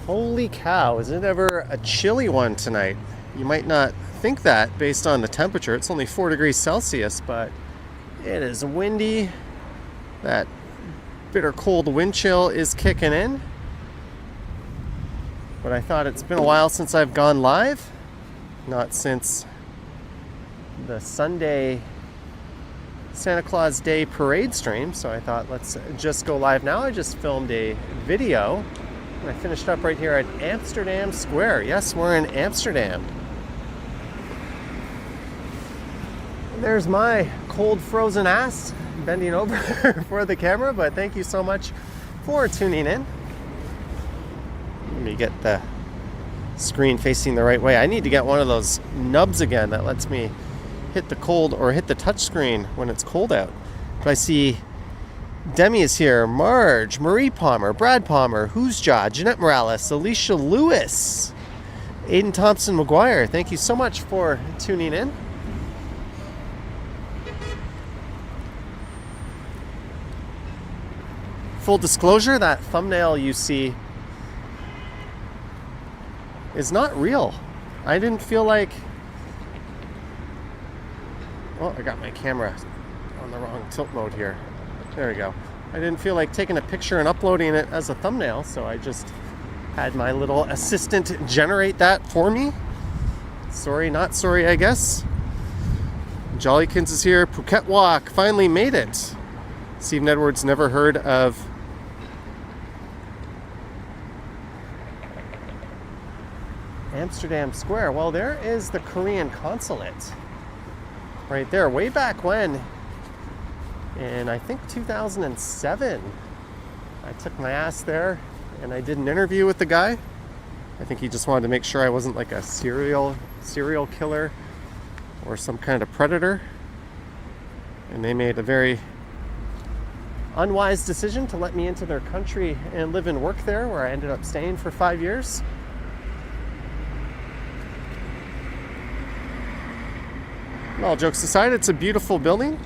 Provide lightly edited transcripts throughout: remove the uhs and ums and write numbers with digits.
Holy cow, is it ever a chilly one tonight? You might not think that based on the temperature. It's only 4 degrees Celsius, but it is windy. That bitter cold wind chill is kicking in. But I thought it's been a while since I've gone live. Not since the Sunday Santa Claus Day parade stream, so I thought let's just go live now. I just filmed a video. I finished up right here at Amsterdam Square. Yes, we're in Amsterdam. And there's my cold frozen ass bending over for the camera, but thank you so much for tuning in. Let me get the screen facing the right way. I need to get one of those nubs again that lets me hit the cold or hit the touch screen when it's cold out. But I see Demi is here, Marge, Marie Palmer, Brad Palmer, Who's Jaw, Jeanette Morales, Alicia Lewis, Aiden Thompson McGuire. Thank you so much for tuning in. Full disclosure, that thumbnail you see is not real. I didn't feel like... Oh, I got my camera on the wrong tilt mode here. There we go. I didn't feel like taking a picture and uploading it as a thumbnail, so I just had my little assistant generate that for me. Sorry, not sorry, I guess. Jollykins is here. Phuket Walk finally made it. Stephen Edwards never heard of Amsterdam Square. Well, there is the Korean consulate right there, way back when. In I think 2007, I took my ass there and I did an interview with the guy. I think he just wanted to make sure I wasn't like a serial killer or some kind of predator. And they made a very unwise decision to let me into their country and live and work there, where I ended up staying for 5 years. All jokes aside, it's a beautiful building.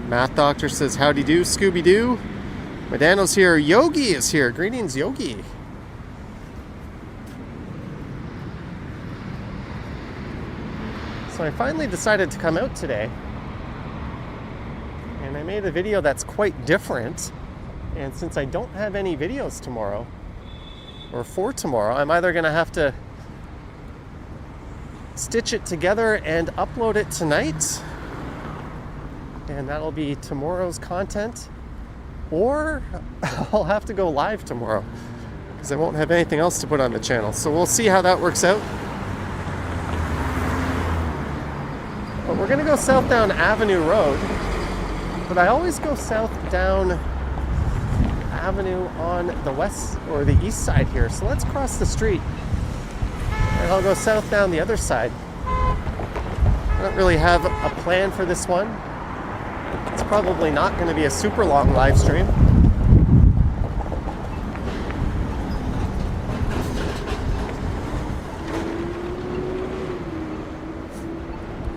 Math Doctor says, howdy do, Scooby-Doo. Madano's here. Yogi is here. Greetings, Yogi. So I finally decided to come out today. And I made a video that's quite different. And since I don't have any videos tomorrow, or for tomorrow, I'm either going to have to stitch it together and upload it tonight, and that'll be tomorrow's content, or I'll have to go live tomorrow because I won't have anything else to put on the channel. So we'll see how that works out. But we're gonna go south down Avenue Road, but I always go south down Avenue on the west or the east side here. So let's cross the street and I'll go south down the other side. I don't really have a plan for this one. It's probably not going to be a super long live stream.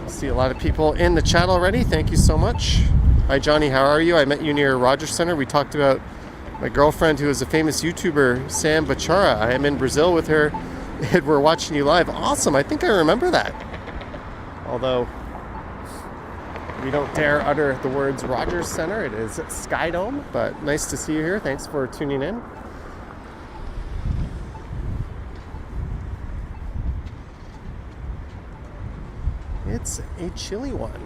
I see a lot of people in the chat already. Thank you so much. Hi Johnny, how are you? I met you near Rogers Center. We talked about my girlfriend who is a famous YouTuber, Sam Bachara. I am in Brazil with her and we're watching you live. Awesome, I think I remember that. Although we don't dare utter the words Rogers Center, it is Sky Dome, but nice to see you here. Thanks for tuning in. It's a chilly one.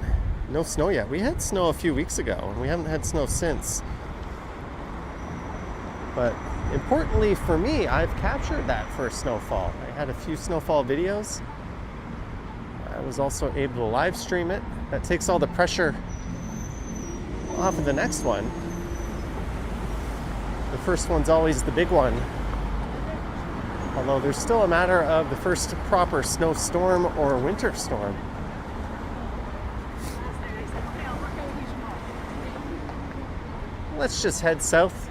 No snow yet. We had snow a few weeks ago, and we haven't had snow since. But importantly for me, I've captured that first snowfall. I had a few snowfall videos. I was also able to live stream it. That takes all the pressure off of the next one. The first one's always the big one. Although there's still a matter of the first proper snowstorm or winter storm. Let's just head south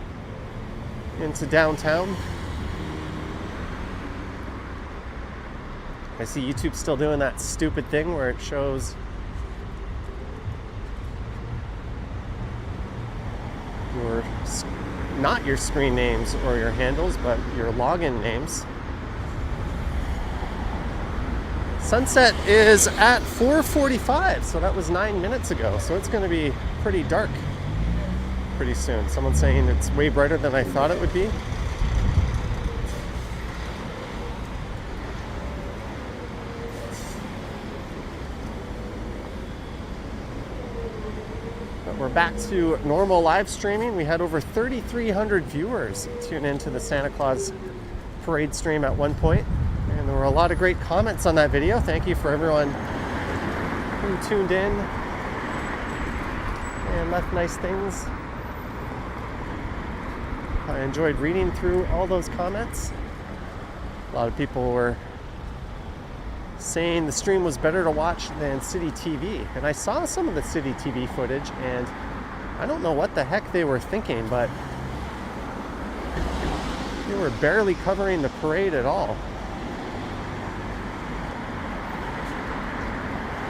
into downtown. I see YouTube still doing that stupid thing where it shows your, not your screen names or your handles, but your login names. Sunset is at 4:45, so that was 9 minutes ago. So it's going to be pretty dark pretty soon. Someone's saying it's way brighter than I thought it would be. We're back to normal live streaming. We had over 3,300 viewers tune into the Santa Claus parade stream at one point, and there were a lot of great comments on that video. Thank you for everyone who tuned in and left nice things. I enjoyed reading through all those comments. A lot of people were saying the stream was better to watch than City TV. And I saw some of the City TV footage, and I don't know what the heck they were thinking, but they were barely covering the parade at all.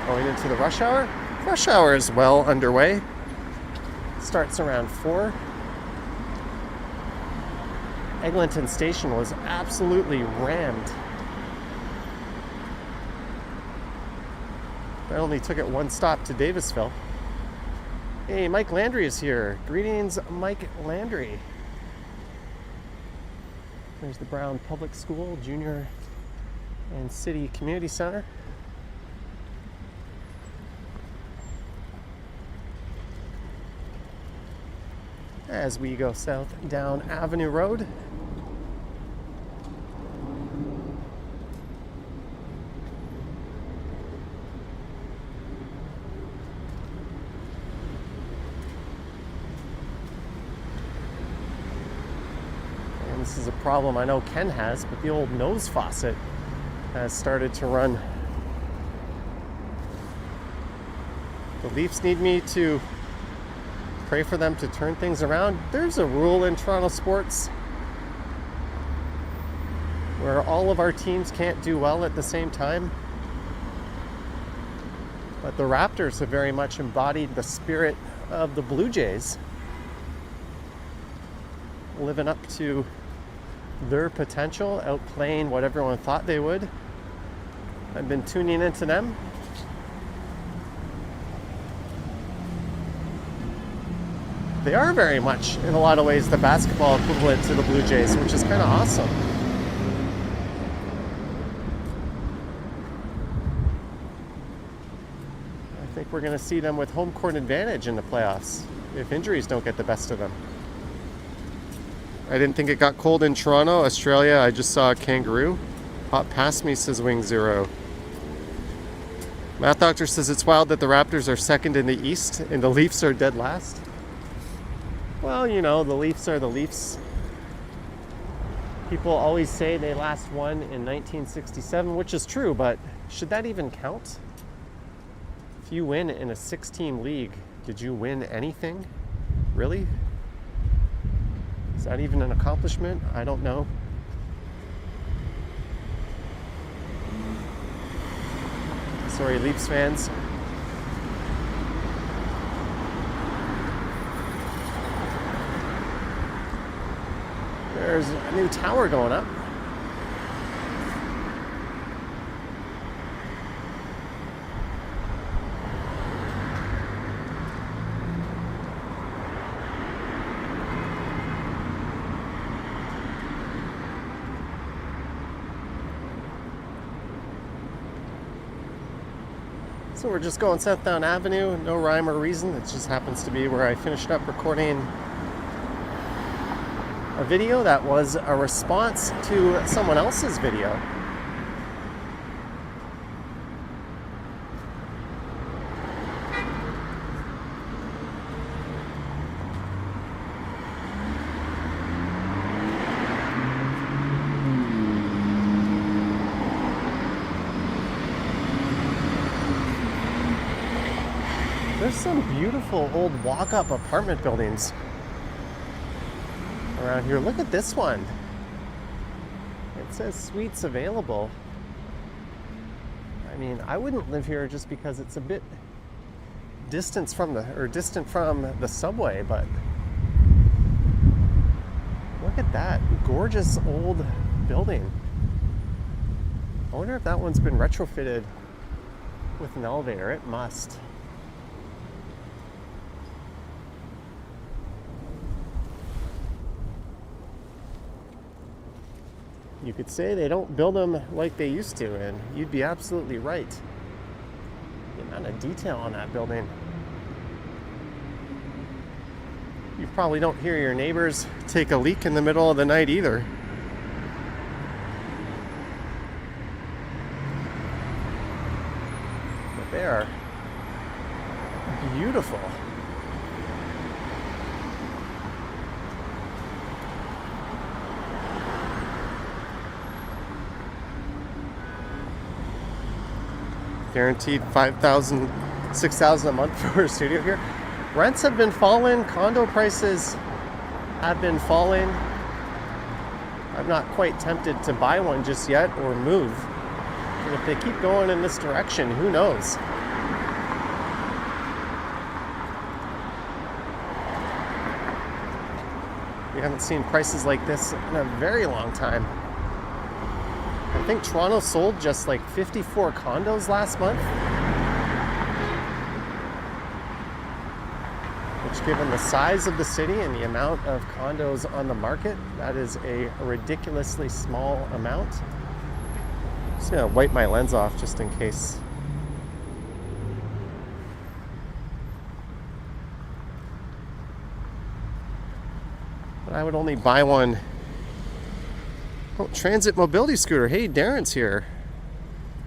Going into the rush hour? Rush hour is well underway. Starts around 4. Eglinton Station was absolutely rammed. I only took it one stop to Davisville. Hey, Mike Landry is here. Greetings, Mike Landry. There's the Brown Public School, Junior and City Community Center. As we go south down Avenue Road. This is a problem I know Ken has, but the old nose faucet has started to run. The Leafs need me to pray for them to turn things around. There's a rule in Toronto sports where all of our teams can't do well at the same time. But the Raptors have very much embodied the spirit of the Blue Jays, living up to their potential, outplaying what everyone thought they would. I've been tuning into them. They are very much, in a lot of ways, the basketball equivalent to the Blue Jays, which is kind of awesome. I think we're going to see them with home court advantage in the playoffs if injuries don't get the best of them. I didn't think it got cold in Toronto, Australia. I just saw a kangaroo hop past me, says Wing Zero. Math Doctor says it's wild that the Raptors are second in the East and the Leafs are dead last. Well, you know, the Leafs are the Leafs. People always say they last won in 1967, which is true, but should that even count? If you win in a 6-team league, did you win anything? Really? Is that even an accomplishment? I don't know. Sorry, Leafs fans. There's a new tower going up. So we're just going Southdown Avenue, no rhyme or reason. It just happens to be where I finished up recording a video that was a response to someone else's video. There's some beautiful old walk-up apartment buildings around here. Look at this one. It says suites available. I mean, I wouldn't live here just because it's a bit distant from the subway, but look at that gorgeous old building. I wonder if that one's been retrofitted with an elevator. It must. You could say they don't build them like they used to, and you'd be absolutely right. The amount of detail on that building. You probably don't hear your neighbors take a leak in the middle of the night either. But they are beautiful. Guaranteed $5,000, $6,000 a month for a studio here. Rents have been falling, condo prices have been falling. I'm not quite tempted to buy one just yet or move. And if they keep going in this direction, who knows? We haven't seen prices like this in a very long time. I think Toronto sold just like 54 condos last month. Which, given the size of the city and the amount of condos on the market, that is a ridiculously small amount. I'm just gonna wipe my lens off just in case. But I would only buy one. Oh, transit mobility scooter. Hey, Darren's here.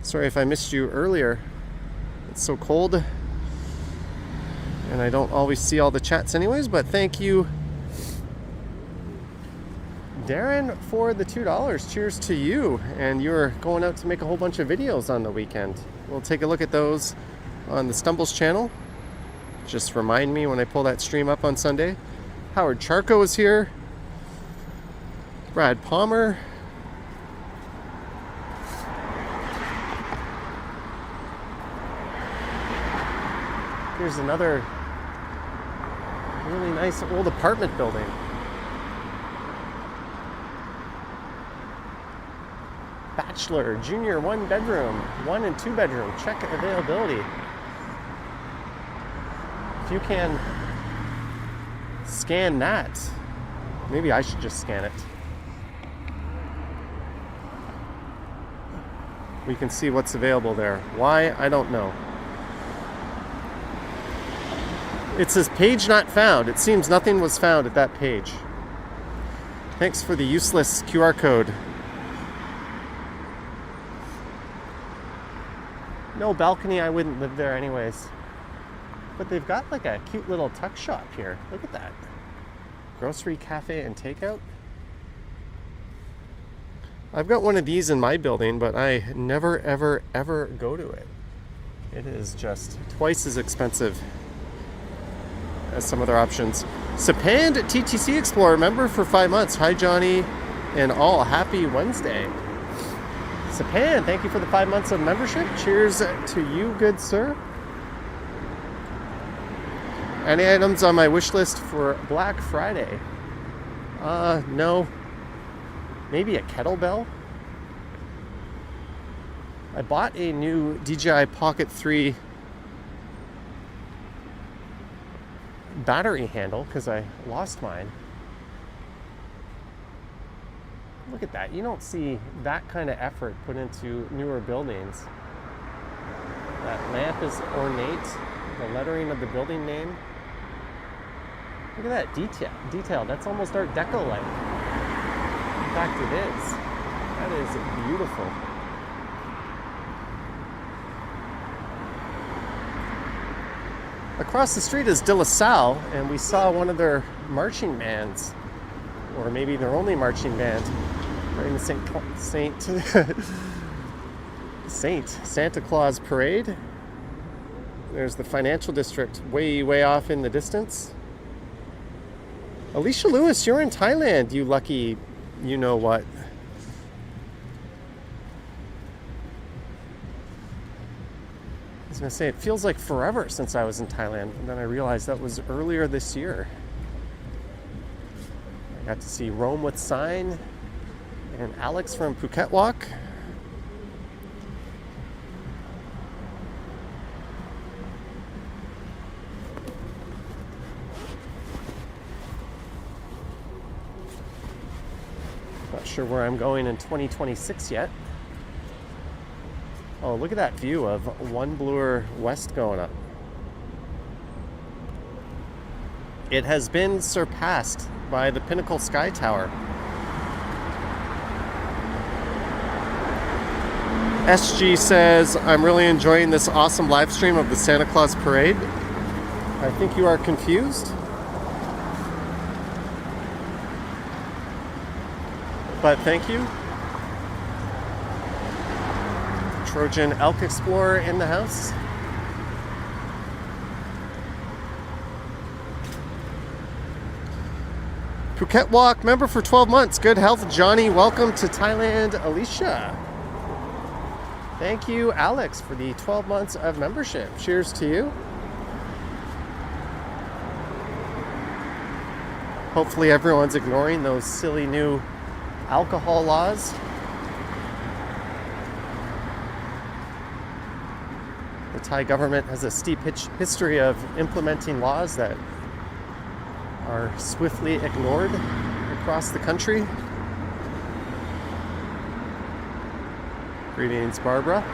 Sorry if I missed you earlier. It's so cold. And I don't always see all the chats anyways, but thank you, Darren, for the $2. Cheers to you. And you're going out to make a whole bunch of videos on the weekend. We'll take a look at those on the Stumbles channel. Just remind me when I pull that stream up on Sunday. Howard Charco is here. Brad Palmer. Here's another really nice old apartment building. Bachelor, junior, 1 bedroom, 1 and 2 bedroom. Check availability. If you can scan that, maybe I should just scan it. We can see what's available there. Why? I don't know. It says page not found. It seems nothing was found at that page. Thanks for the useless QR code. No balcony, I wouldn't live there anyways. But they've got like a cute little tuck shop here. Look at that. Grocery, cafe, and takeout. I've got one of these in my building, but I never, ever, ever go to it. It is just twice as expensive as some other options. Sapand TTC Explorer member for 5 months. Hi, Johnny, and all. Happy Wednesday. Sapand, thank you for the 5 months of membership. Cheers to you, good sir. Any items on my wish list for Black Friday? No. Maybe a kettlebell? I bought a new DJI Pocket 3 battery handle because I lost mine. Look at that. You don't see that kind of effort put into newer buildings. That lamp is ornate. The lettering of the building name. Look at that detail. That's almost Art Deco-like. In fact, it is. That is beautiful. Across the street is De La Salle, and we saw one of their marching bands, or maybe their only marching band, during the Santa Claus parade. There's the financial district way off in the distance. Alicia Lewis, you're in Thailand, you lucky you know what. I was going to say, it feels like forever since I was in Thailand, and then I realized that was earlier this year. I got to see Rome with Sign and Alex from Phuket Walk. Not sure where I'm going in 2026 yet. Oh, look at that view of One Bloor West going up. It has been surpassed by the Pinnacle Sky Tower. SG says, I'm really enjoying this awesome live stream of the Santa Claus parade. I think you are confused. But thank you. Trojan Elk Explorer in the house. Phuket Walk member for 12 months. Good health, Johnny. Welcome to Thailand, Alicia. Thank you, Alex, for the 12 months of membership. Cheers to you. Hopefully everyone's ignoring those silly new alcohol laws. The Thai government has a steep history of implementing laws that are swiftly ignored across the country. Greetings, Barbara.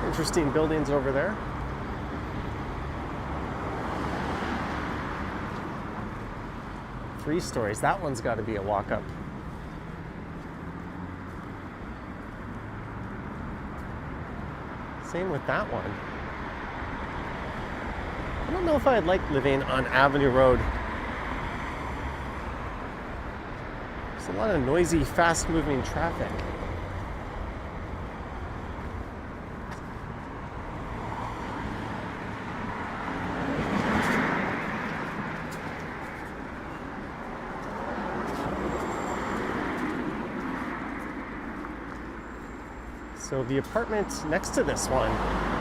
Interesting buildings over there. Three stories. That one's got to be a walk-up. Same with that one. I don't know if I'd like living on Avenue Road. There's a lot of noisy, fast-moving traffic. So the apartment next to this one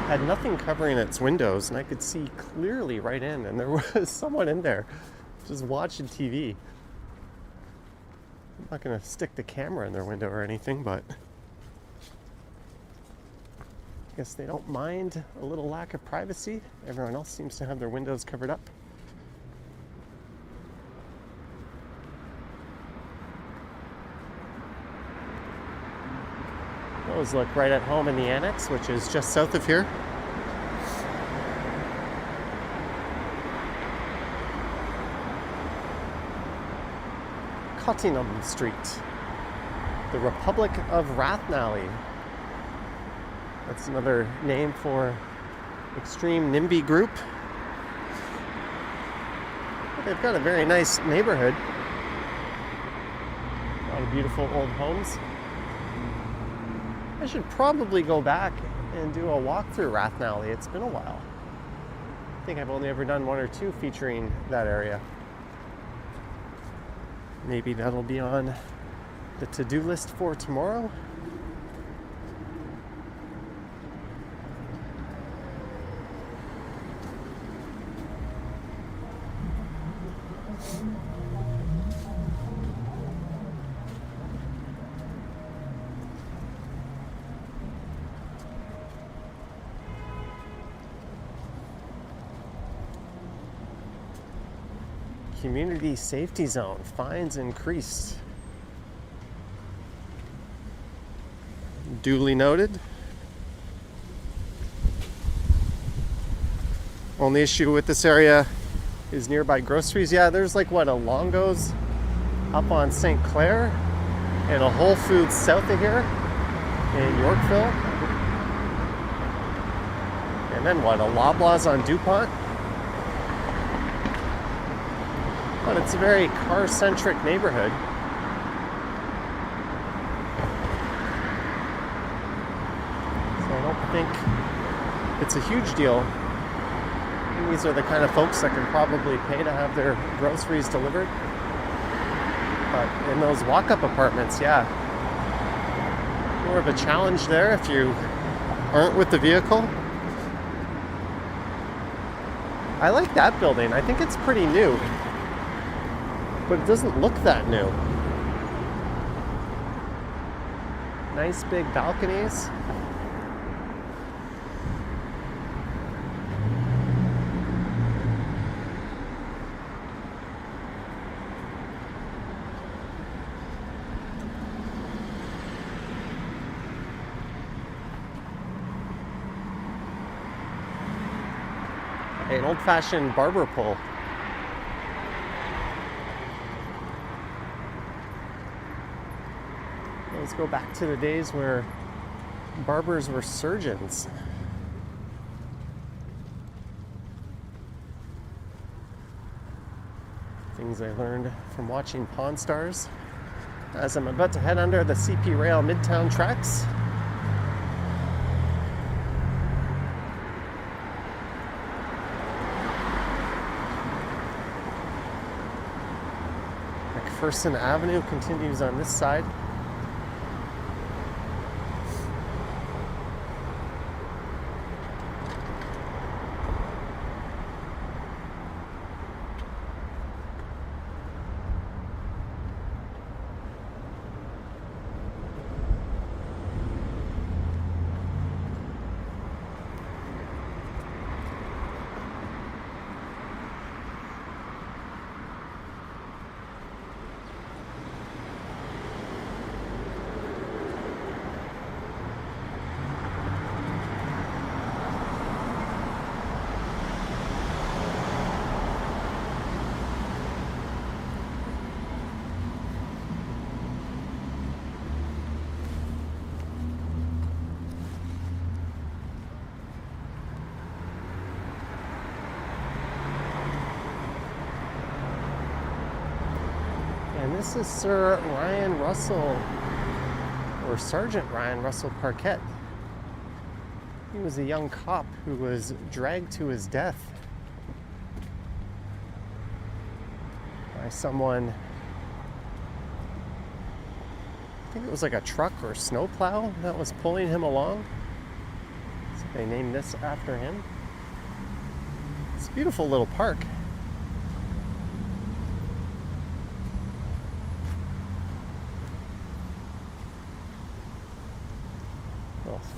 had nothing covering its windows, and I could see clearly right in, and there was someone in there just watching TV. I'm not going to stick the camera in their window or anything, but I guess they don't mind a little lack of privacy. Everyone else seems to have their windows covered up. Oh, Those look right at home in the annex, which is just south of here. Cottingham Street, the Republic of Rathnally. That's another name for extreme NIMBY group. But they've got a very nice neighborhood. A lot of beautiful old homes. I should probably go back and do a walk through Rathnally. It's been a while. I think I've only ever done one or two featuring that area. Maybe that'll be on the to-do list for tomorrow. Community safety zone, fines increased. Duly noted. Only issue with this area is nearby groceries. Yeah, there's like what, a Longo's up on St. Clair and a Whole Foods south of here in Yorkville. And then what, a Loblaws on DuPont. But it's a very car-centric neighborhood. So I don't think it's a huge deal. And these are the kind of folks that can probably pay to have their groceries delivered. But in those walk-up apartments, yeah, more of a challenge there if you aren't with the vehicle. I like that building. I think it's pretty new. But it doesn't look that new. Nice big balconies. An old-fashioned barber pole. Let's go back to the days where barbers were surgeons. Things I learned from watching Pawn Stars as I'm about to head under the CP Rail Midtown tracks. McPherson Avenue continues on this side. And this is Sir Ryan Russell, or Sergeant Ryan Russell Parkett. He was a young cop who was dragged to his death by someone, I think it was like a truck or snowplow that was pulling him along. So they named this after him. It's a beautiful little park.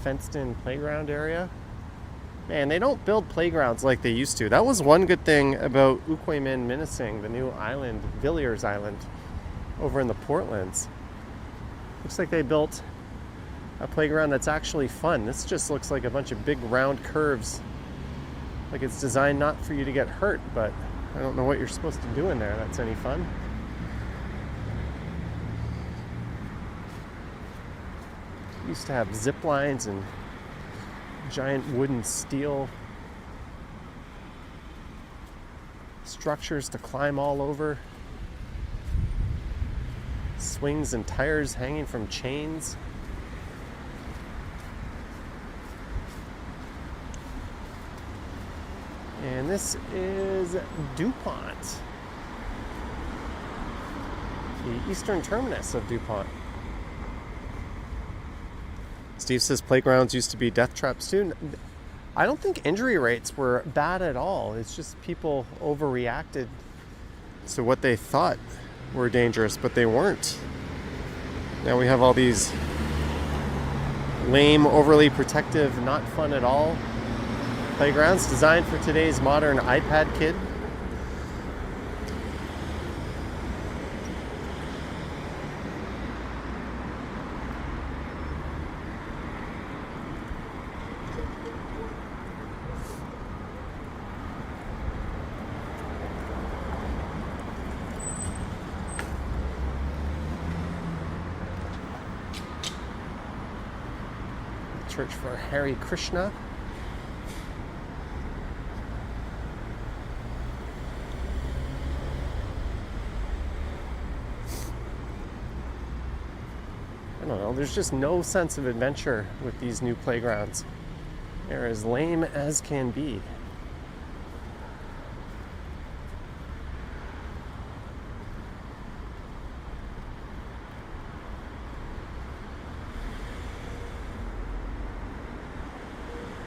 Fenced-in playground area. Man, they don't build playgrounds like they used to. That was one good thing about Ukwemin Minising, the new island, Villiers Island, over in the Portlands. Looks like they built a playground that's actually fun. This just looks like a bunch of big round curves. Like it's designed not for you to get hurt, but I don't know what you're supposed to do in there that's any fun. Used to have zip lines and giant wooden steel structures to climb all over. Swings and tires hanging from chains. And this is DuPont, the eastern terminus of DuPont. Steve says playgrounds used to be death traps too. I don't think injury rates were bad at all. It's just people overreacted to what they thought were dangerous, but they weren't. Now we have all these lame, overly protective, not fun at all playgrounds designed for today's modern iPad kid. Church for Hare Krishna. I don't know, there's just no sense of adventure with these new playgrounds. They're as lame as can be.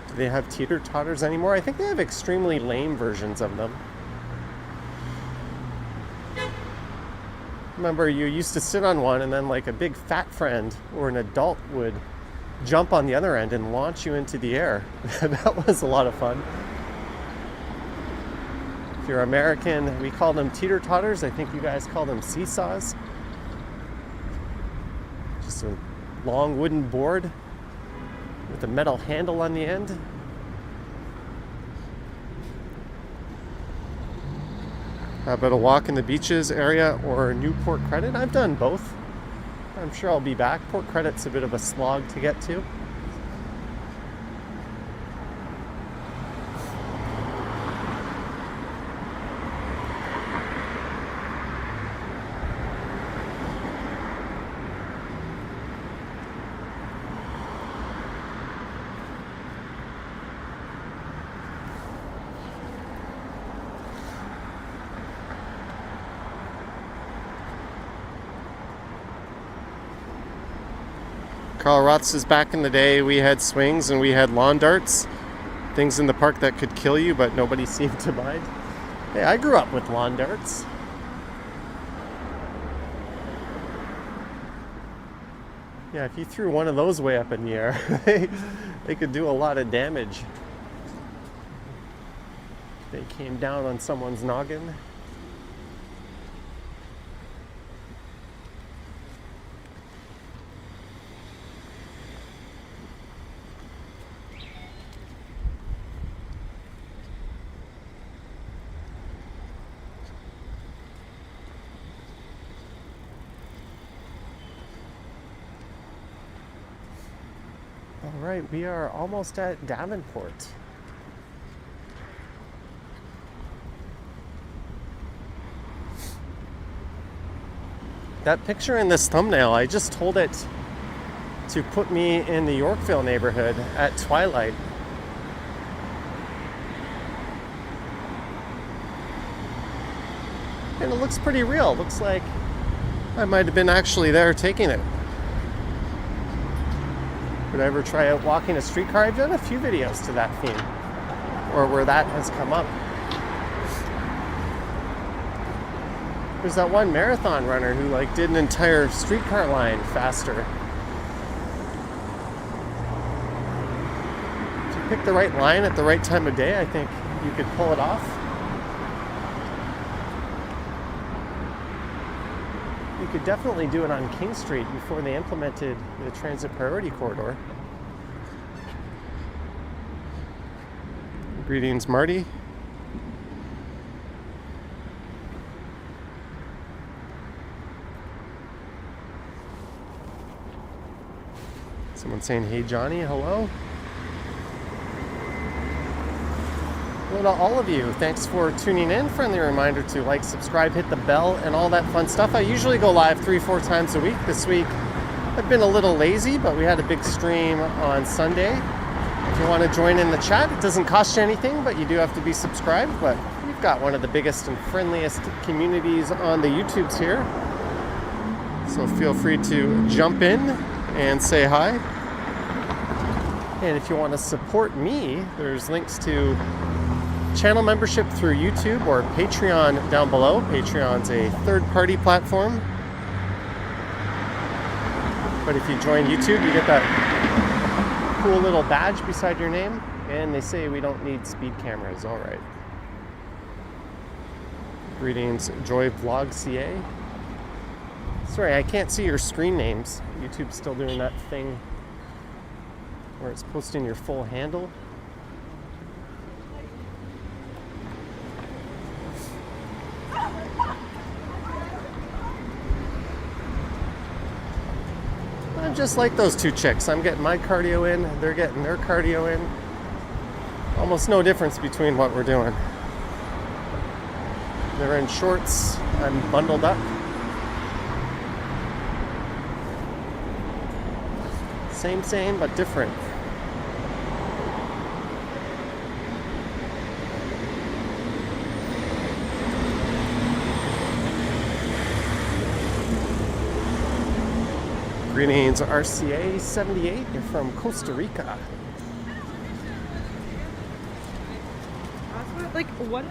Do they have teeter-totters anymore? I think they have extremely lame versions of them. Remember, you used to sit on one and then like a big fat friend or an adult would jump on the other end and launch you into the air. That was a lot of fun. If you're American, we call them teeter-totters. I think you guys call them seesaws. Just a long wooden board with a metal handle on the end. How about a walk in the beaches area or Newport Credit? I've done both. I'm sure I'll be back. Port Credit's a bit of a slog to get to. Carl Roth says back in the day we had swings and we had lawn darts, things in the park that could kill you, but nobody seemed to mind. Hey, I grew up with lawn darts. Yeah, if you threw one of those way up in the air, they could do a lot of damage. They came down on someone's noggin. All right, we are almost at Davenport. That picture in this thumbnail, I just told it to put me in the Yorkville neighborhood at twilight. And it looks pretty real. Looks like I might have been actually there taking it. Would I ever try out walking a streetcar? I've done a few videos to that theme, or where that has come up. There's that one marathon runner who like did an entire streetcar line faster. If you pick the right line at the right time of day, I think you could pull it off. You could definitely do it on King Street before they implemented the transit priority corridor. Greetings, Marty. Someone saying, hey, Johnny, hello. Hello to all of you. Thanks for tuning in. Friendly reminder to like, subscribe, hit the bell, and all that fun stuff. I usually go live 3-4 times a week. This week, I've been a little lazy, but we had a big stream on Sunday. If you want to join in the chat, it doesn't cost you anything, but you do have to be subscribed. But we've got one of the biggest and friendliest communities on the YouTubes here. So feel free to jump in and say hi. And if you want to support me, there's links to channel membership through YouTube or Patreon down below. Patreon's a third-party platform. But if you join YouTube, you get that cool little badge beside your name. And they say we don't need speed cameras. All right. Greetings, Joy Vlog CA. Sorry, I can't see your screen names. YouTube's still doing that thing where it's posting your full handle. I'm just like those two chicks. I'm getting my cardio in, they're getting their cardio in. Almost no difference between what we're doing. They're in shorts, I'm bundled up. Same, but different. Greetings, RCA 78. You're from Costa Rica. Like, what?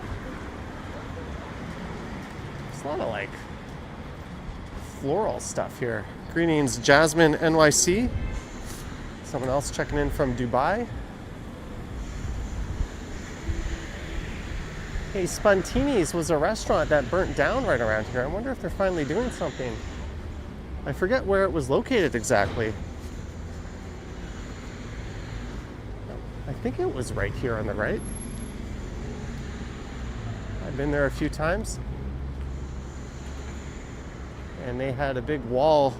There's a lot of like floral stuff here. Greetings, Jasmine NYC. Someone else checking in from Dubai. Hey, Spontini's was a restaurant that burnt down right around here. I wonder if they're finally doing something. I forget where it was located exactly. I think it was right here on the right. I've been there a few times. And they had a big wall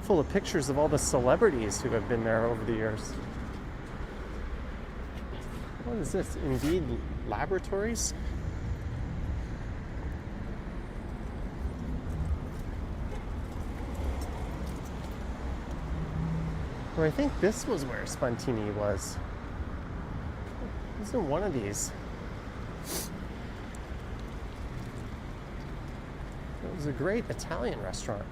full of pictures of all the celebrities who have been there over the years. What is this? Indeed Laboratories? Or I think this was where Spontini was. This is one of these. It was a great Italian restaurant.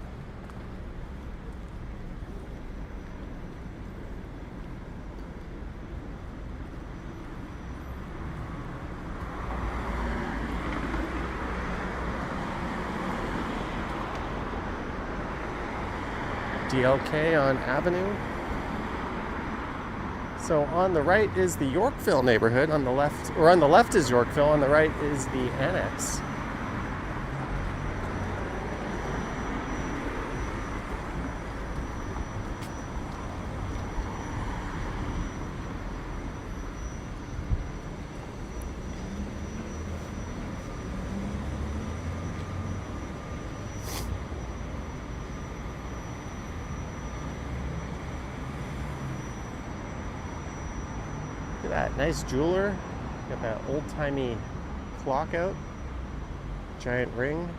DLK on Avenue. So on the right is the Yorkville neighborhood. On the left is Yorkville. On the right is the Annex. That nice jeweler, got that old-timey clock out, giant ring.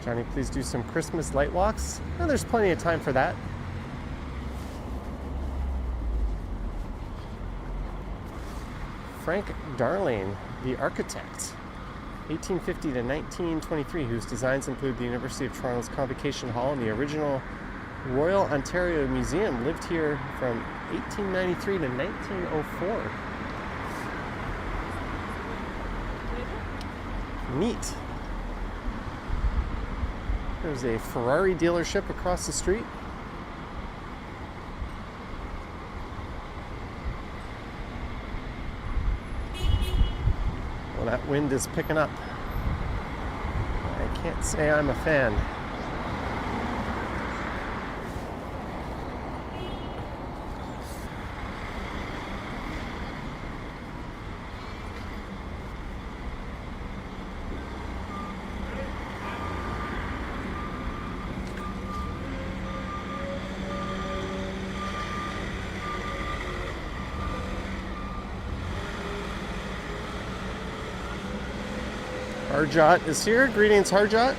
Johnny, please do some Christmas light walks. Oh, there's plenty of time for that. Frank Darling, the architect, 1850 to 1923, whose designs include the University of Toronto's Convocation Hall and the original Royal Ontario Museum, lived here from 1893 to 1904. Neat. There's a Ferrari dealership across the street. Well, that wind is picking up. Can't say I'm a fan. Harjot is here. Greetings, Harjot.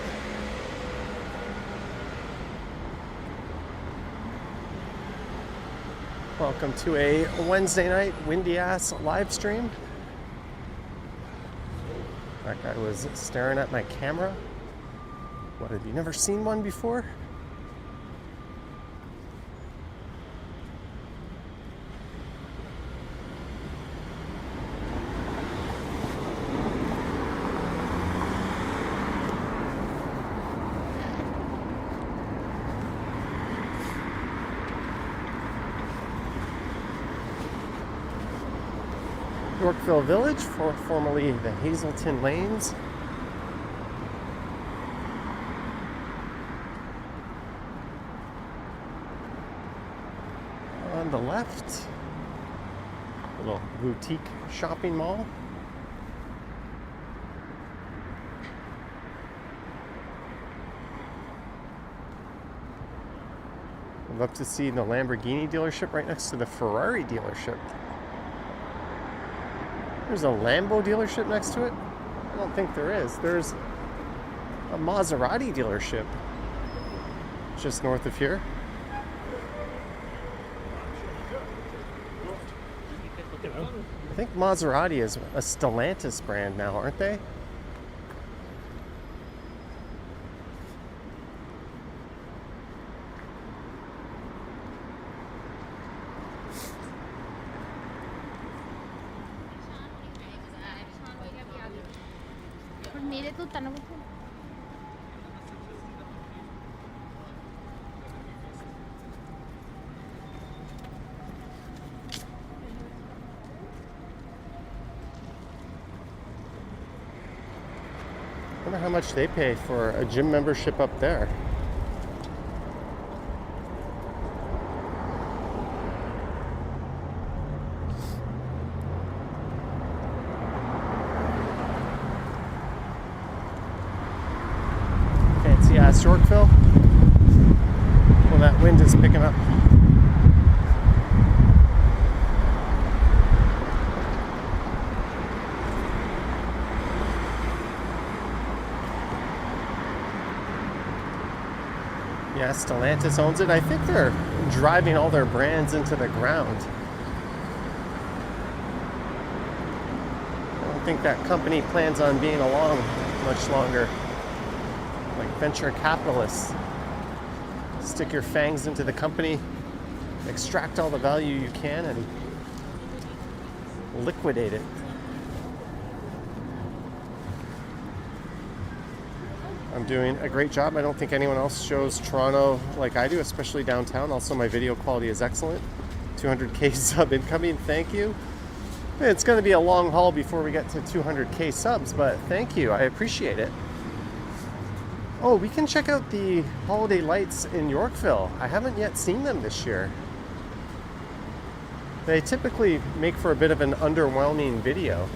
Welcome to a Wednesday night windy ass live stream. That guy was staring at my camera. What, have you never seen one before? Yorkville Village, formerly the Hazelton Lanes. On the left, little boutique shopping mall. I'd love to see the Lamborghini dealership right next to the Ferrari dealership. There's a Lambo dealership next to it? I don't think there is. There's a Maserati dealership just north of here. I think Maserati is a Stellantis brand now, aren't they? I wonder how much they pay for a gym membership up there. Fancy ass Yorkville. Well, that wind is picking up. Yeah, Stellantis owns it. I think they're driving all their brands into the ground. I don't think that company plans on being along much longer. Like venture capitalists. Stick your fangs into the company, extract all the value you can, and liquidate it. I'm doing a great job. I don't think anyone else shows Toronto like I do, especially downtown. Also, my video quality is excellent. 200K sub incoming, thank you. It's going to be a long haul before we get to 200K subs, but thank you, I appreciate it. Oh, we can check out the holiday lights in Yorkville. I haven't yet seen them this year. They typically make for a bit of an underwhelming video,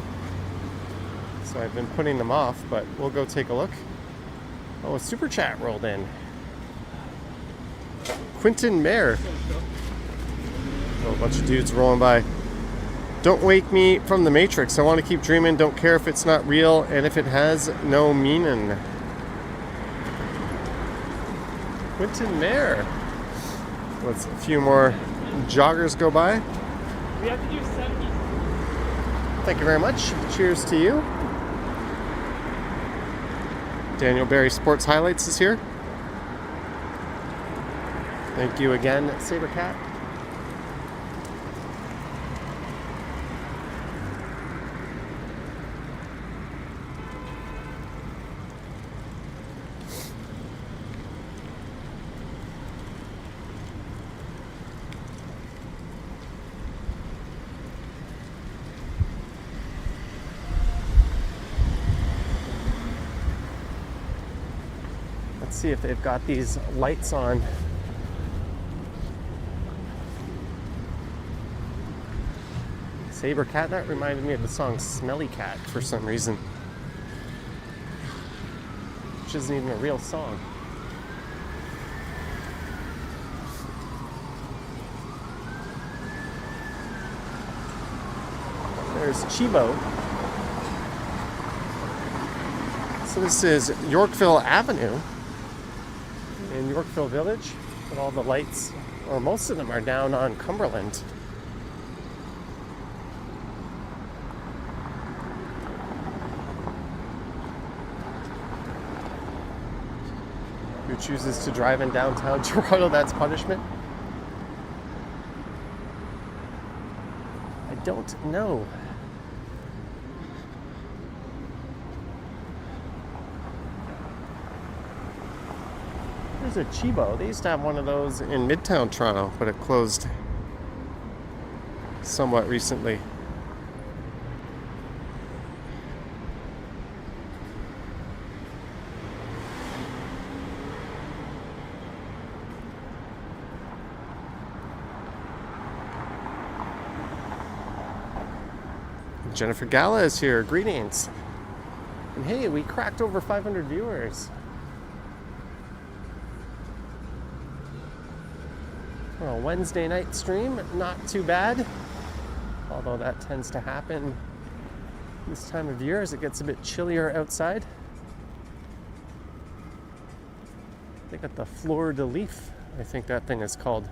so I've been putting them off, but we'll go take a look. Oh, a super chat rolled in. Quentin Mayer. Oh, a bunch of dudes rolling by. Don't wake me from the Matrix. I want to keep dreaming. Don't care if it's not real and if it has no meaning. Quentin Mayer. Let's a few more joggers go by. We have to do 70. Thank you very much. Cheers to you. Daniel Barry Sports Highlights is here. Thank you again, Sabercat. Let's see if they've got these lights on. Saber Cat, that reminded me of the song Smelly Cat for some reason. Which isn't even a real song. There's Chibo. So this is Yorkville Avenue in Yorkville Village, but all the lights, or most of them, are down on Cumberland. Who chooses to drive in downtown Toronto, that's punishment? I don't know. There's a Chibo. They used to have one of those in Midtown Toronto, but it closed somewhat recently. Jennifer Gala is here. Greetings. And hey, we cracked over 500 viewers. Well, Wednesday night stream, not too bad. Although that tends to happen this time of year as it gets a bit chillier outside. They got the fleur de lis, I think that thing is called.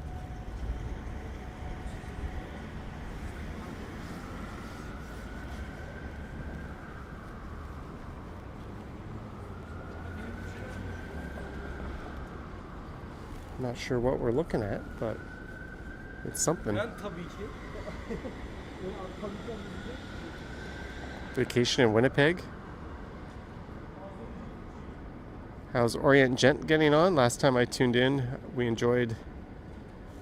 Not sure what we're looking at, but it's something. Vacation in Winnipeg. How's Orient Gent getting on? Last time I tuned in, we enjoyed...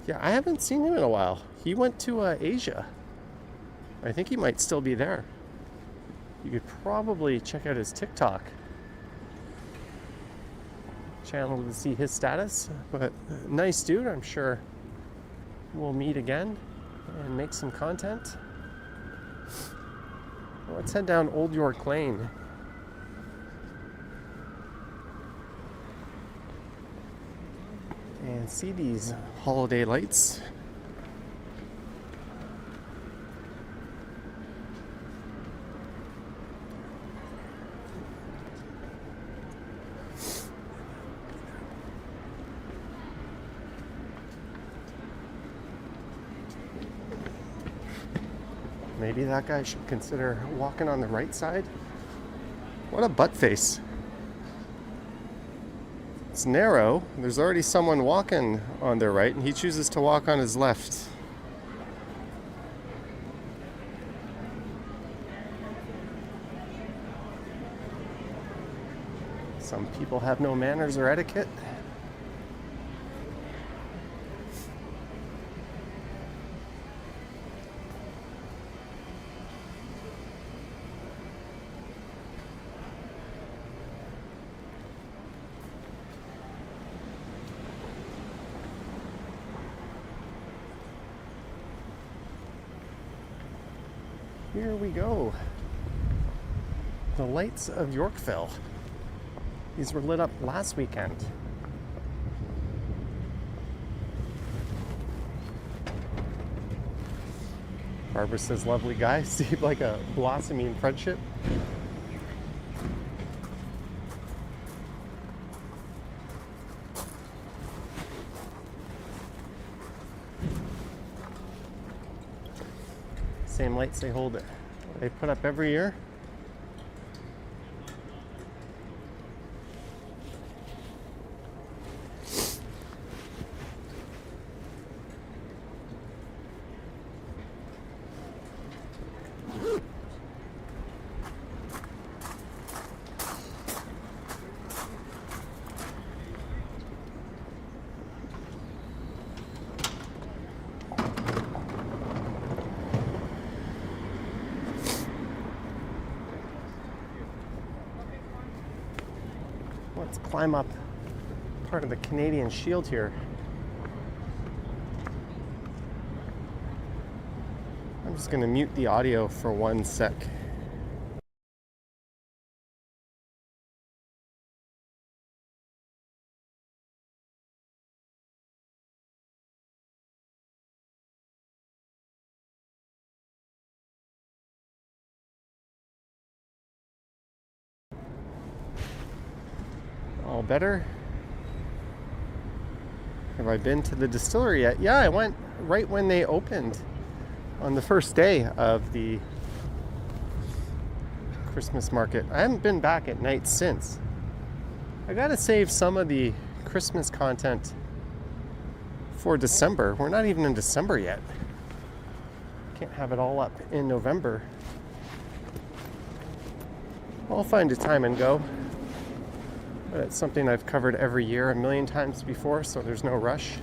Yeah, I haven't seen him in a while. He went to Asia. I think he might still be there. You could probably check out his TikTok channel to see his status, but nice dude. I'm sure we'll meet again and make some content. Well, let's head down Old York Lane. And see these holiday lights. Maybe that guy should consider walking on the right side. What a butt face. It's narrow. There's already someone walking on their right, and he chooses to walk on his left. Some people have no manners or etiquette. Here we go. The lights of Yorkville. These were lit up last weekend. Barbara says, lovely guy. Seemed like a blossoming friendship. Same lights they put up every year. Let's climb up part of the Canadian Shield here. I'm just going to mute the audio for 1 sec. All better? Have I been to the distillery yet? Yeah, I went right when they opened on the first day of the Christmas market. I haven't been back at night since. I gotta save some of the Christmas content for December. We're not even in December yet. Can't have it all up in November. I'll find a time and go. But it's something I've covered every year a million times before, so there's no rush.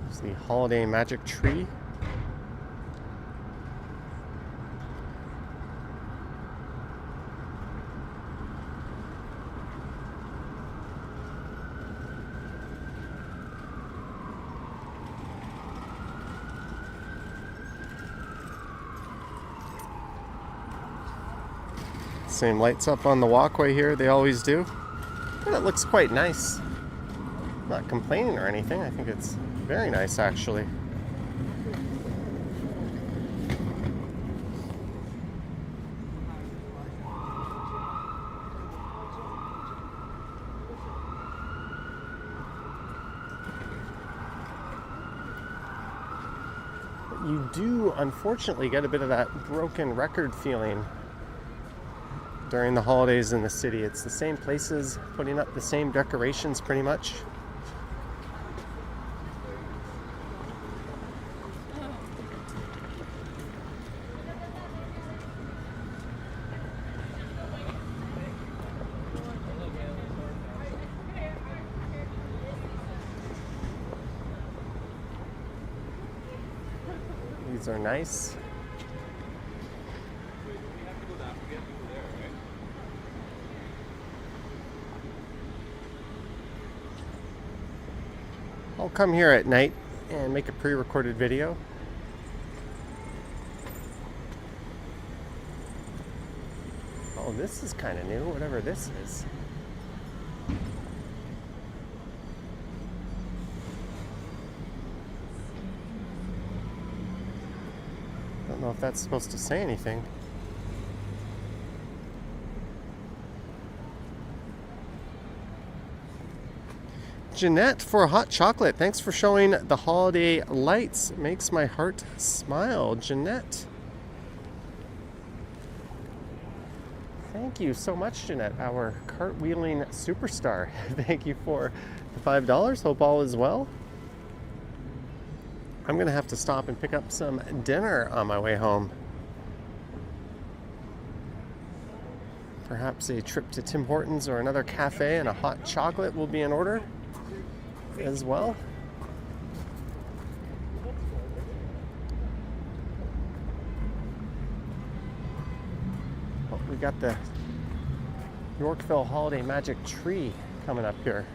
There's the holiday magic tree. Same lights up on the walkway here, they always do. But it looks quite nice. I'm not complaining or anything, I think it's very nice actually. But you do unfortunately get a bit of that broken record feeling during the holidays in the city. It's the same places putting up the same decorations pretty much. These are nice. I'll come here at night and make a pre-recorded video. Oh, this is kind of new, whatever this is. Don't know if that's supposed to say anything. Jeanette for hot chocolate. Thanks for showing the holiday lights. Makes my heart smile. Jeanette. Thank you so much, Jeanette, our cartwheeling superstar. Thank you for the $5. Hope all is well. I'm going to have to stop and pick up some dinner on my way home. Perhaps a trip to Tim Hortons or another cafe and a hot chocolate will be in order as well. Oh, we got the Yorkville Holiday Magic Tree coming up here.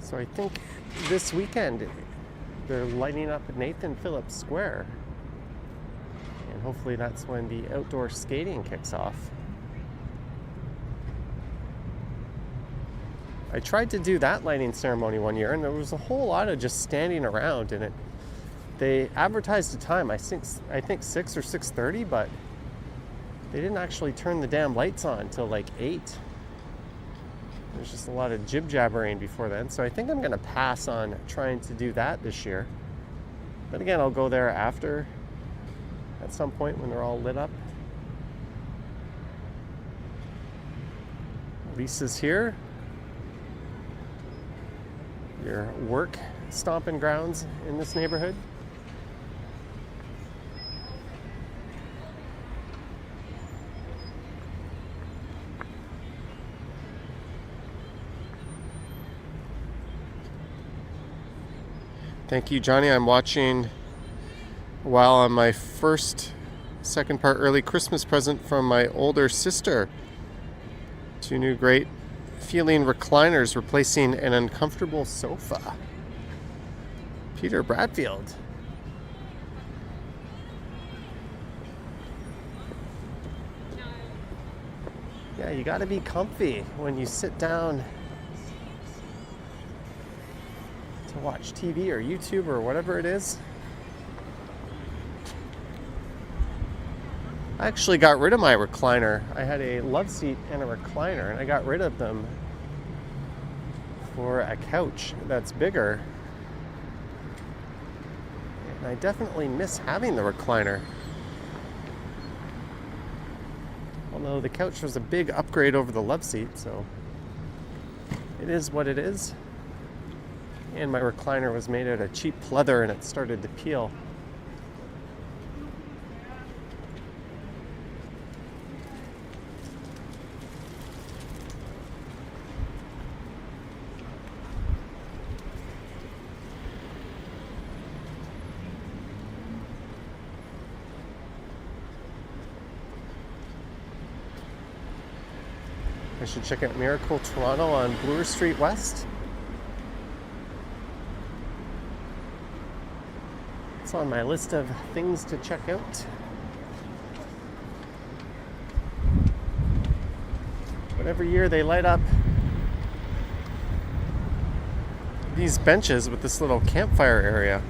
So I think this weekend they're lighting up Nathan Phillips Square, and hopefully that's when the outdoor skating kicks off. I tried to do that lighting ceremony one year, and there was a whole lot of just standing around, and they advertised a time, I think 6 or 6:30, but they didn't actually turn the damn lights on till like 8. There's just a lot of jib-jabbering before then, so I think I'm going to pass on trying to do that this year. But again, I'll go there after, at some point when they're all lit up. Lisa's here. Your work stomping grounds in this neighborhood. Thank you, Johnny. I'm watching while on my second part early Christmas present from my older sister. 2 new great feeling recliners replacing an uncomfortable sofa. Peter Bradfield. Yeah, you gotta be comfy when you sit down to watch TV or YouTube or whatever it is. I actually got rid of my recliner. I had a love seat and a recliner, and I got rid of them for a couch that's bigger. And I definitely miss having the recliner. Although the couch was a big upgrade over the love seat, so it is what it is. And my recliner was made out of cheap leather and it started to peel. I should check out Miracle Toronto on Bloor Street West. It's on my list of things to check out. But every year they light up these benches with this little campfire area.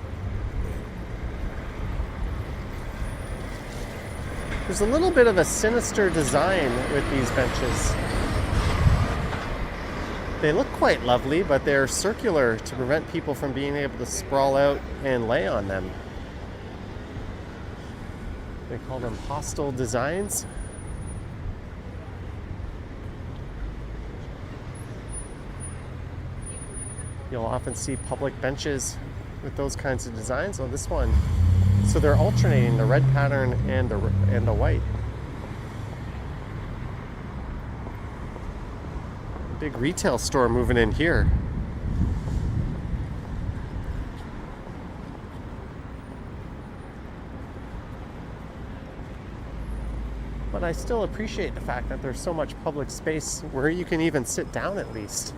There's a little bit of a sinister design with these benches. They look quite lovely, but they're circular to prevent people from being able to sprawl out and lay on them. They call them hostile designs. You'll often see public benches with those kinds of designs. Oh, this one. So they're alternating the red pattern and the white. Big retail store moving in here. But I still appreciate the fact that there's so much public space where you can even sit down at least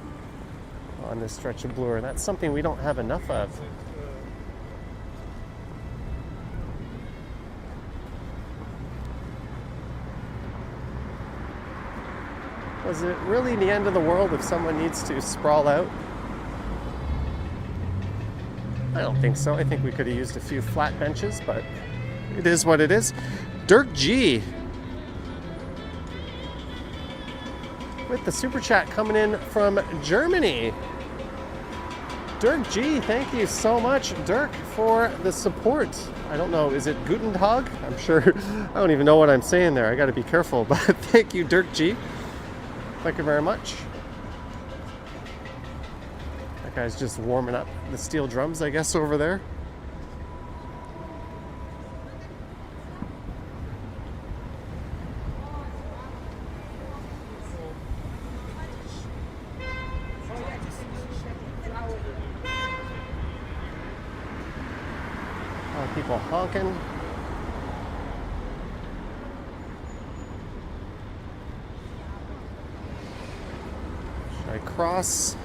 on this stretch of Bloor. That's something we don't have enough of. Was it really the end of the world if someone needs to sprawl out? I don't think so. I think we could have used a few flat benches, but it is what it is. Dirk G with the super chat coming in from Germany. Dirk G, thank you so much, Dirk, for the support. I don't know, is it Guten Tag? I'm sure, I don't even know what I'm saying there. I got to be careful, but thank you, Dirk G. Thank you very much. That guy's just warming up the steel drums, I guess, over there. A lot of people honking. I cross.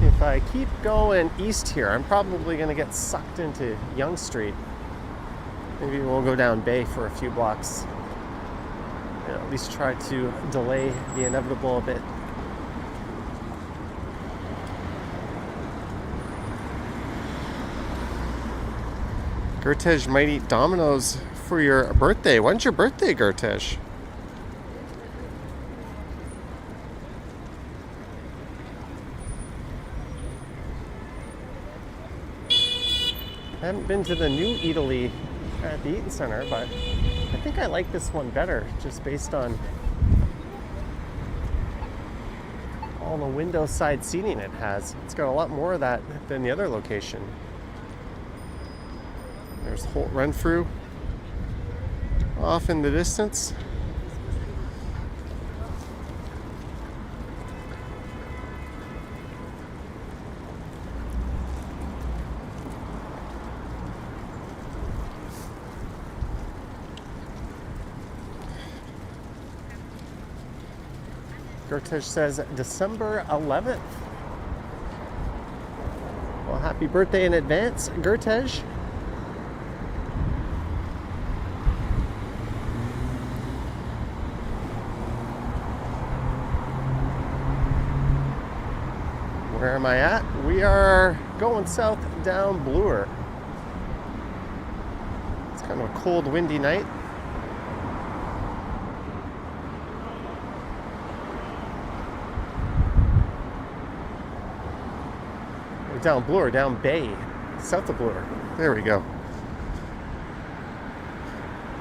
If I keep going east here, I'm probably going to get sucked into Yonge Street. Maybe we'll go down Bay for a few blocks and at least try to delay the inevitable a bit. Gertej might eat Domino's for your birthday. When's your birthday, Gertej? I haven't been to the new Eataly at the Eaton Center, but I think I like this one better, just based on all the window side seating it has. It's got a lot more of that than the other location. There's Holt Renfrew off in the distance. Gertej says December 11th. Well, happy birthday in advance, Gertej. Where am I at? We are going south down Bloor. It's kind of a cold, windy night. We're down Bloor, down Bay, south of Bloor. There we go.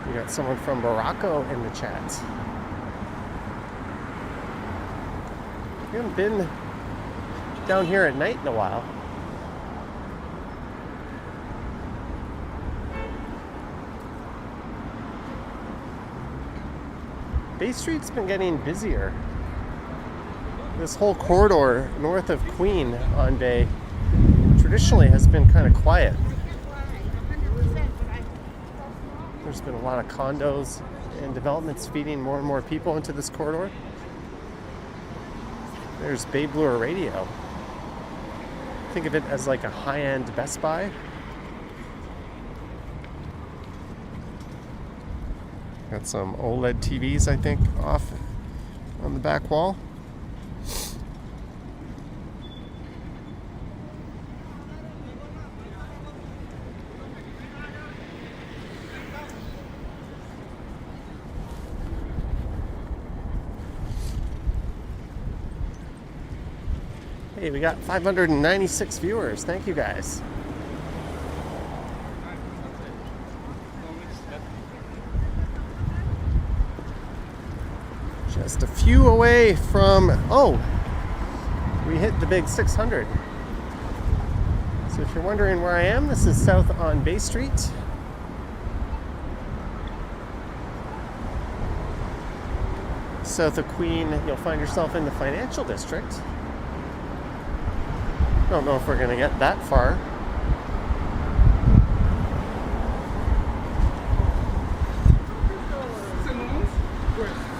We got someone from Morocco in the chat. We haven't been down here at night in a while. Bay Street's been getting busier. This whole corridor north of Queen on Bay traditionally has been kind of quiet. There's been a lot of condos and developments feeding more and more people into this corridor. There's Bay Bloor Radio. Think of it as like a high-end Best Buy. Got some OLED TVs, I think, off on the back wall. Hey, we got 596 viewers. Thank you guys. Just a few away from, we hit the big 600. So if you're wondering where I am, this is south on Bay Street. South of Queen, you'll find yourself in the financial district. Don't know if we're going to get that far.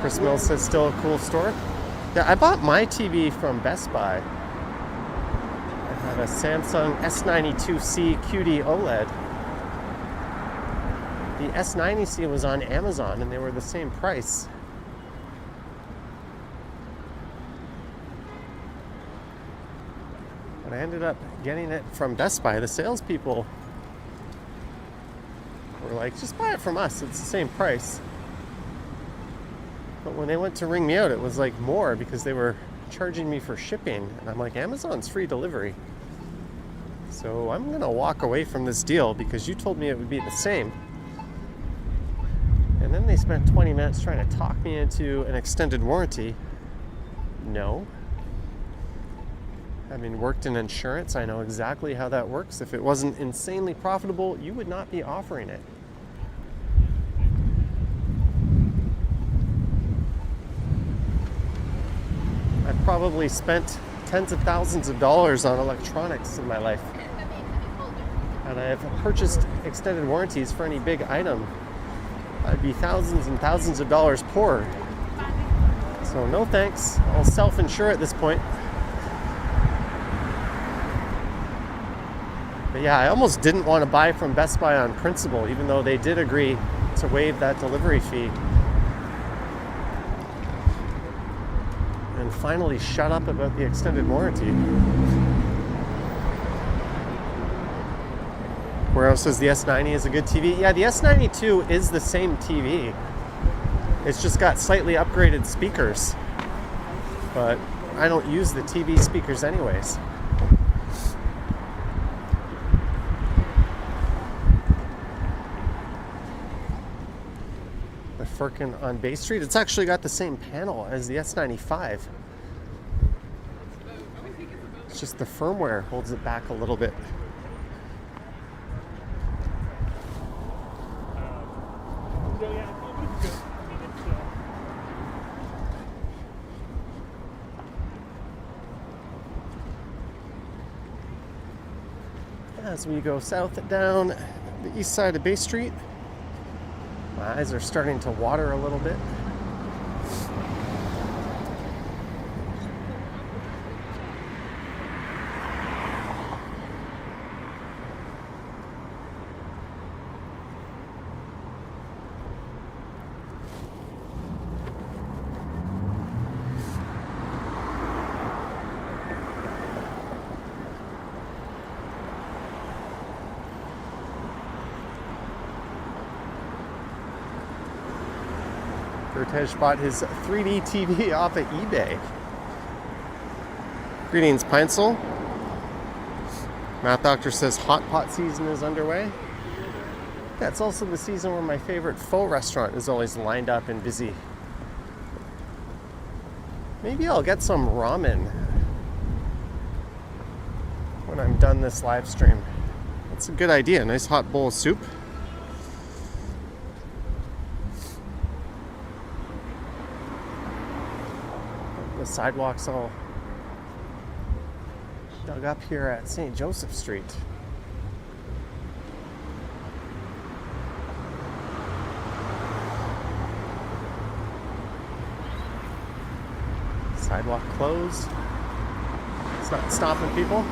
Chris Mills says still a cool store. Yeah, I bought my TV from Best Buy. I have a Samsung S92C QD OLED. The S90C was on Amazon and they were the same price. But I ended up getting it from Best Buy. The salespeople were like, just buy it from us, it's the same price. But when they went to ring me out, it was like more because they were charging me for shipping. And I'm like, Amazon's free delivery. So I'm gonna walk away from this deal because you told me it would be the same. And then they spent 20 minutes trying to talk me into an extended warranty. No. Having worked in insurance, I know exactly how that works. If it wasn't insanely profitable, you would not be offering it. I've probably spent tens of thousands of dollars on electronics in my life. And I have purchased extended warranties for any big item. I'd be thousands and thousands of dollars poorer. So no thanks. I'll self-insure at this point. But yeah, I almost didn't want to buy from Best Buy on principle, even though they did agree to waive that delivery fee. And finally shut up about the extended warranty. Where else says the S90 is a good TV? Yeah, the S92 is the same TV. It's just got slightly upgraded speakers. But I don't use the TV speakers anyways. The Firkin on Bay Street, it's actually got the same panel as the S95. It's just the firmware holds it back a little bit. As we go south down the east side of Bay Street, my eyes are starting to water a little bit. Vertej bought his 3D TV off of eBay. Greetings, Peinsel. Math Doctor says hot pot season is underway. Yeah, it's also the season where my favorite pho restaurant is always lined up and busy. Maybe I'll get some ramen when I'm done this live stream. That's a good idea. Nice hot bowl of soup. The sidewalks all dug up here at St. Joseph Street. Sidewalk closed. It's not stopping people.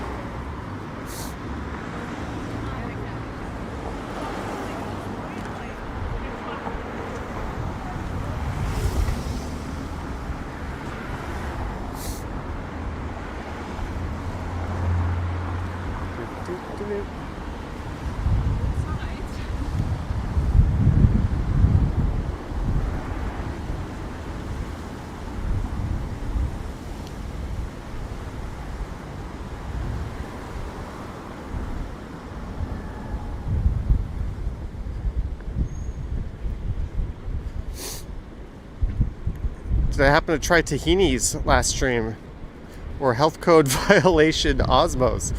Did I happen to try tahini's last stream? Or health code violation Osmos?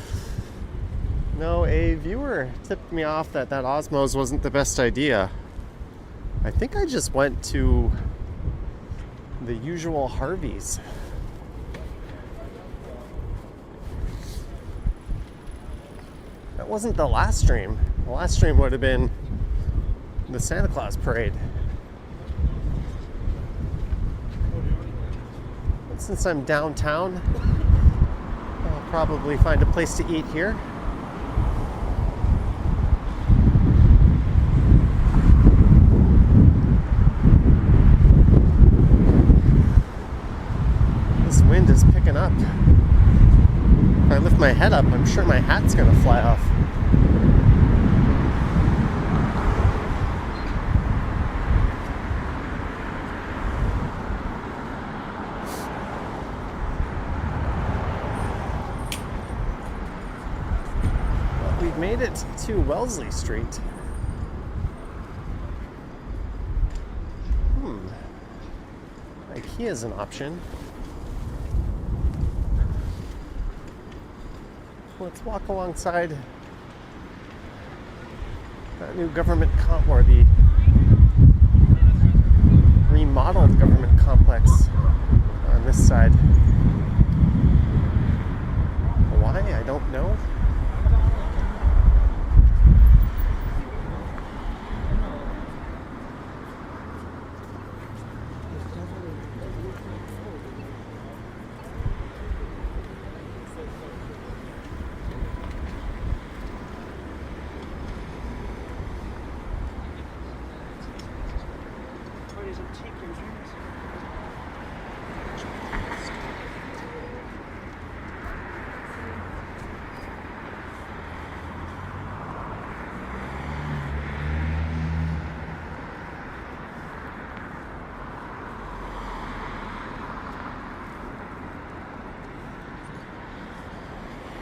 No, a viewer tipped me off that Osmos wasn't the best idea. I think I just went to the usual Harvey's. That wasn't the last stream. The last stream would have been the Santa Claus parade. But since I'm downtown, I'll probably find a place to eat here. This wind is picking up. If I lift my head up, I'm sure my hat's gonna fly off. Well, we've made it to Wellesley Street. IKEA is an option. Let's walk alongside that new government or the remodeled government complex on this side. Why? I don't know.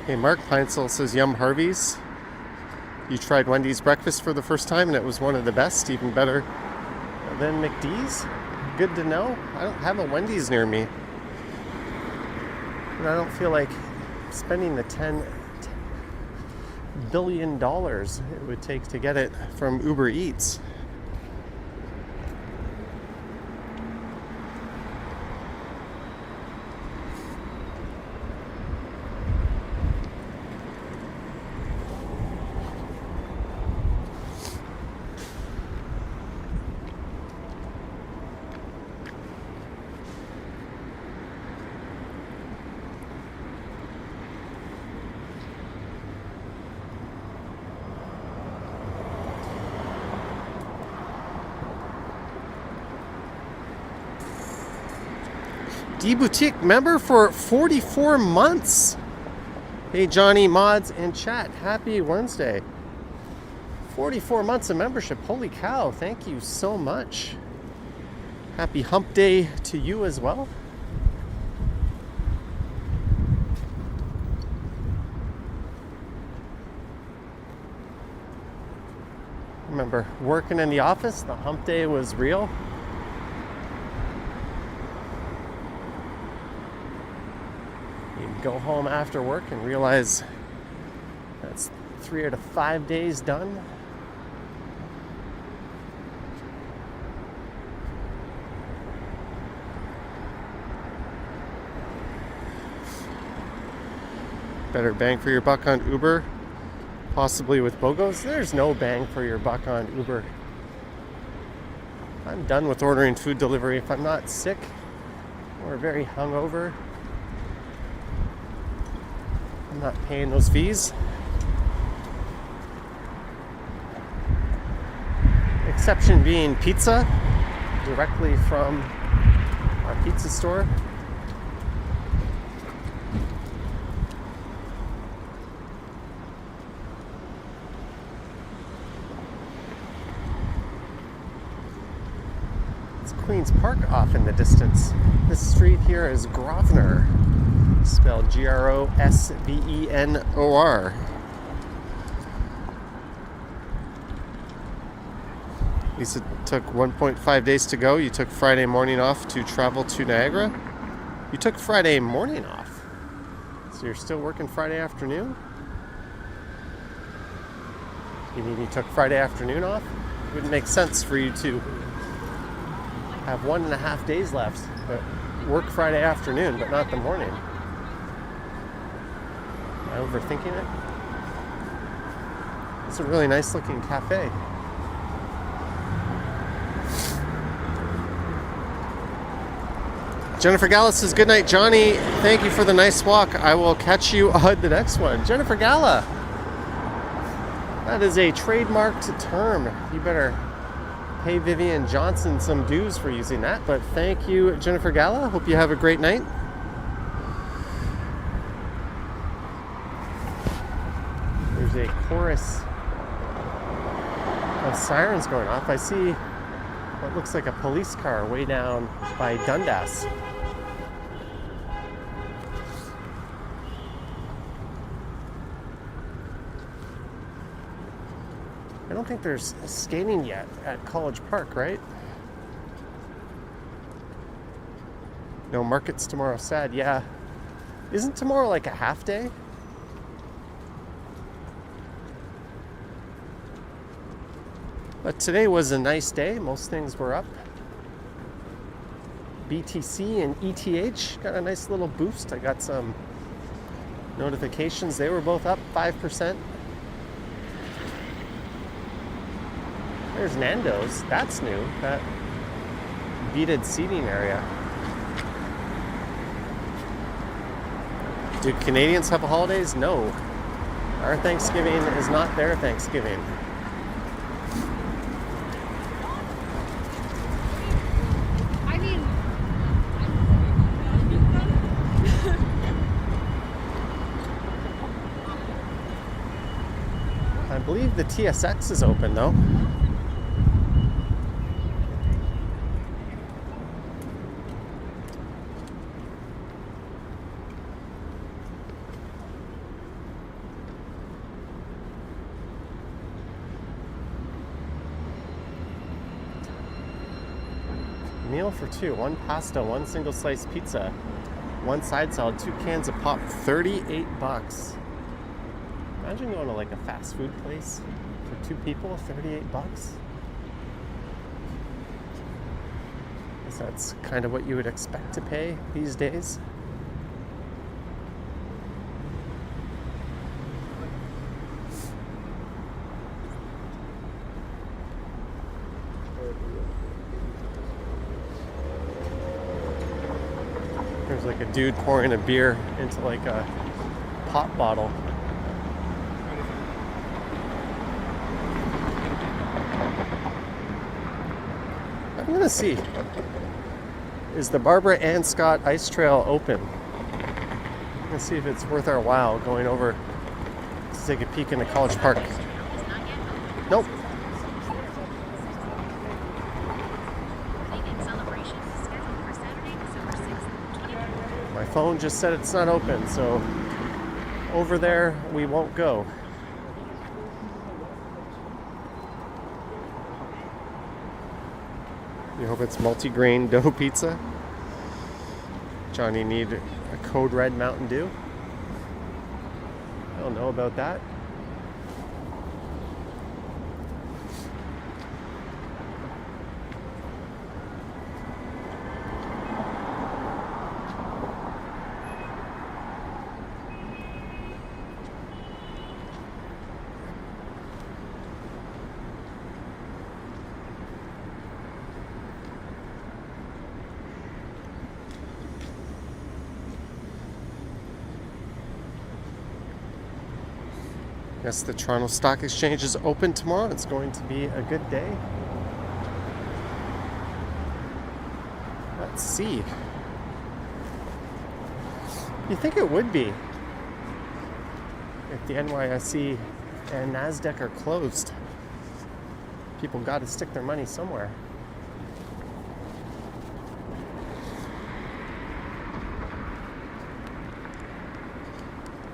Hey, Mark Peinsel says, Yum Harvey's. You tried Wendy's breakfast for the first time and it was one of the best, even better than McD's? Good to know. I don't have a Wendy's near me. And I don't feel like spending the $10 billion it would take to get it from Uber Eats. D-Boutique member for 44 months. Hey Johnny, mods, and chat. Happy Wednesday. 44 months of membership. Holy cow. Thank you so much. Happy hump day to you as well. Remember working in the office, the hump day was real. You'd go home after work and realize that's 3 out of 5 days done. Better bang for your buck on Uber, possibly with BOGOs. There's no bang for your buck on Uber. I'm done with ordering food delivery if I'm not sick or very hungover. I'm not paying those fees. Exception being pizza, directly from our pizza store. Queen's Park off in the distance. This street here is Grosvenor, spelled Grosvenor. At least it took 1.5 days to go. You took Friday morning off to travel to Niagara. You took Friday morning off, so you're still working Friday afternoon? You mean you took Friday afternoon off? It wouldn't make sense for you to have 1.5 days left, but work Friday afternoon, but not the morning. Am I overthinking it? It's a really nice looking cafe. Jennifer Gala says, good night, Johnny. Thank you for the nice walk. I will catch you on the next one. Jennifer Gala. That is a trademarked term. You better pay Vivian Johnson some dues for using that, but thank you, Jennifer Gala. Hope you have a great night. There's a chorus of sirens going off. I see what looks like a police car way down by Dundas. I don't think there's skating yet at College Park, right? No markets tomorrow, sad. Yeah. Isn't tomorrow like a half day? But today was a nice day. Most things were up. BTC and ETH got a nice little boost. I got some notifications. They were both up 5%. There's Nando's. That's new. That beaded seating area. Do Canadians have holidays? No. Our Thanksgiving is not their Thanksgiving. I believe the TSX is open though. Meal for two, 1 pasta, 1 single slice pizza, 1 side salad, 2 cans of pop, $38. Imagine going to like a fast food place for 2 people, $38. Guess that's kind of what you would expect to pay these days. There's like a dude pouring a beer into like a pop bottle. I'm gonna see. Is the Barbara Ann Scott Ice Trail open? I'm gonna see if it's worth our while going over to take a peek into College Park. Nope. Celebration. phone just said it's not open, so over there we won't go. You hope it's multi-grain dough pizza. Johnny need a Code Red Mountain Dew. I don't know about that. Yes, the Toronto Stock Exchange is open tomorrow. It's going to be a good day. Let's see. You think it would be if the NYSE and NASDAQ are closed? People got to stick their money somewhere.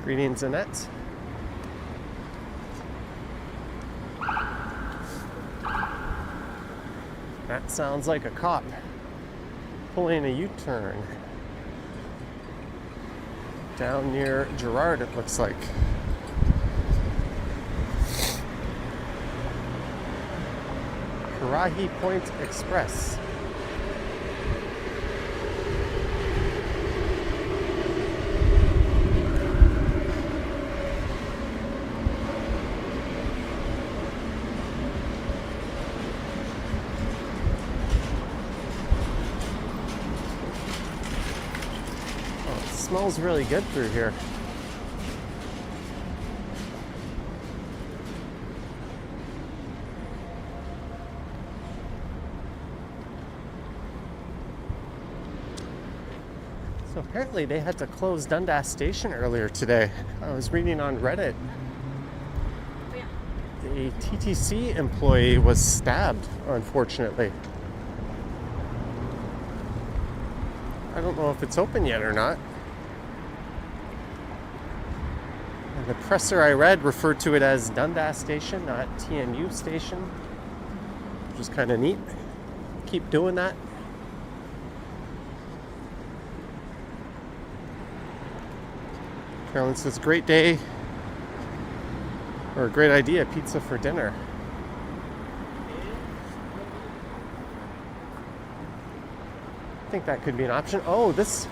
Greetings, Annette. That sounds like a cop pulling a U-turn down near Gerrard, it looks like. Karahi Point Express. Smells really good through here. So apparently they had to close Dundas Station earlier today. I was reading on Reddit. A TTC employee was stabbed, unfortunately. I don't know if it's open yet or not. The presser I read referred to it as Dundas Station, not TMU Station, which is kind of neat. Keep doing that. Carolyn says, great day, or great idea, pizza for dinner. I think that could be an option. Oh, this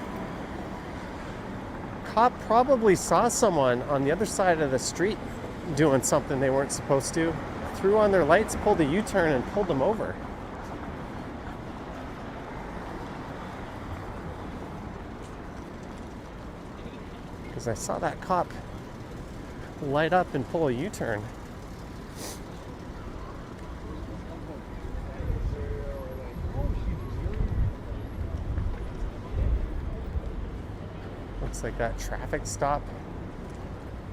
cop probably saw someone on the other side of the street doing something they weren't supposed to, threw on their lights, pulled a U-turn, and pulled them over. Because I saw that cop light up and pull a U-turn. Looks like that traffic stop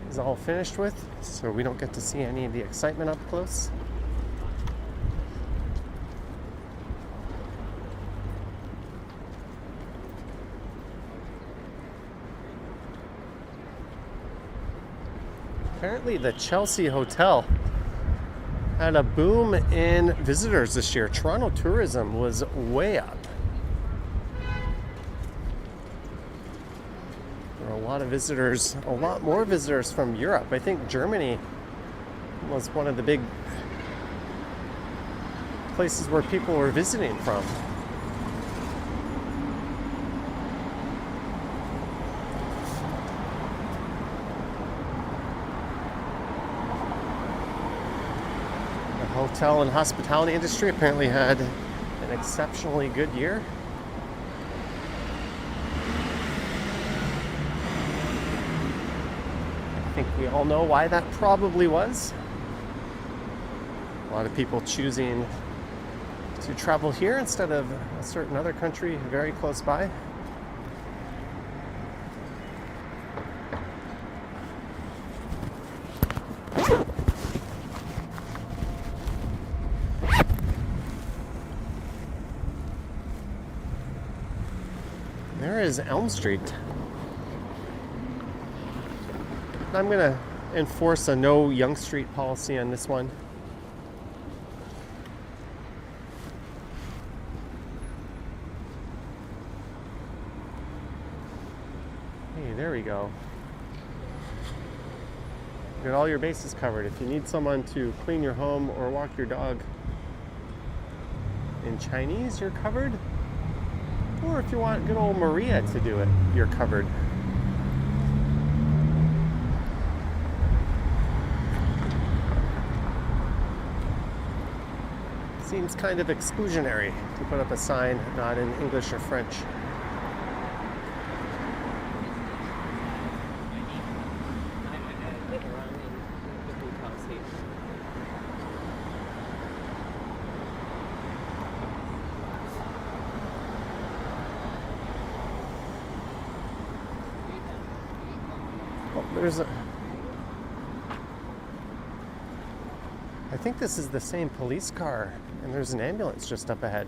is all finished with, so we don't get to see any of the excitement up close. Apparently the Chelsea Hotel had a boom in visitors this year. Toronto tourism was way up. A lot of visitors, a lot more visitors from Europe. I think Germany was one of the big places where people were visiting from. The hotel and hospitality industry apparently had an exceptionally good year. I think we all know why that probably was. A lot of people choosing to travel here instead of a certain other country very close by. There is Elm Street. I'm gonna enforce a no Young Street policy on this one. Hey, there we go. Get all your bases covered. If you need someone to clean your home or walk your dog in Chinese, you're covered. Or if you want good old Maria to do it, you're covered. Seems kind of exclusionary to put up a sign not in English or French. I think this is the same police car, and there's an ambulance just up ahead.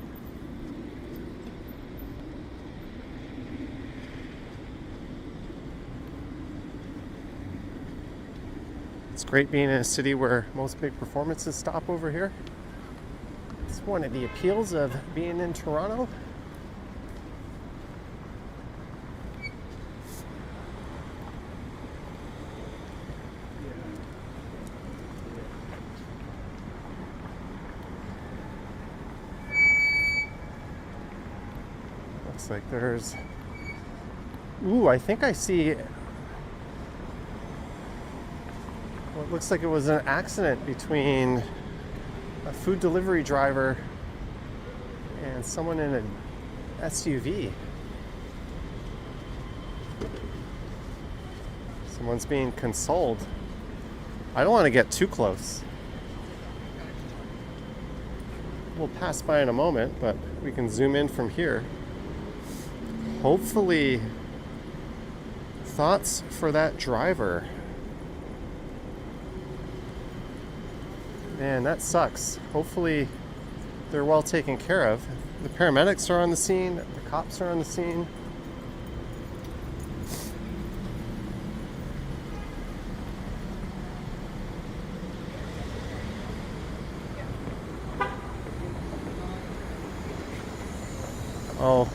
It's great being in a city where most big performances stop over here. It's one of the appeals of being in Toronto. Looks like there's... Ooh, I think I see what looks like it was an accident between a food delivery driver and someone in an SUV. Someone's being consoled. I don't want to get too close. We'll pass by in a moment, but we can zoom in from here. Hopefully, thoughts for that driver. Man, that sucks. Hopefully, they're well taken care of. The paramedics are on the scene, the cops are on the scene. Oh,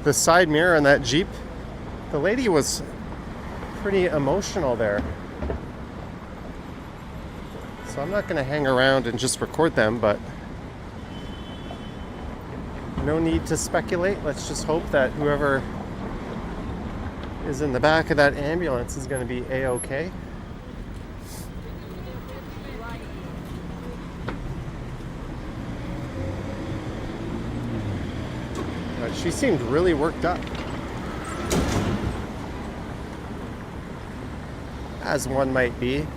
the side mirror on that Jeep, the lady was pretty emotional there. So I'm not going to hang around and just record them, but no need to speculate. Let's just hope that whoever is in the back of that ambulance is going to be A-okay. But she seemed really worked up, as one might be.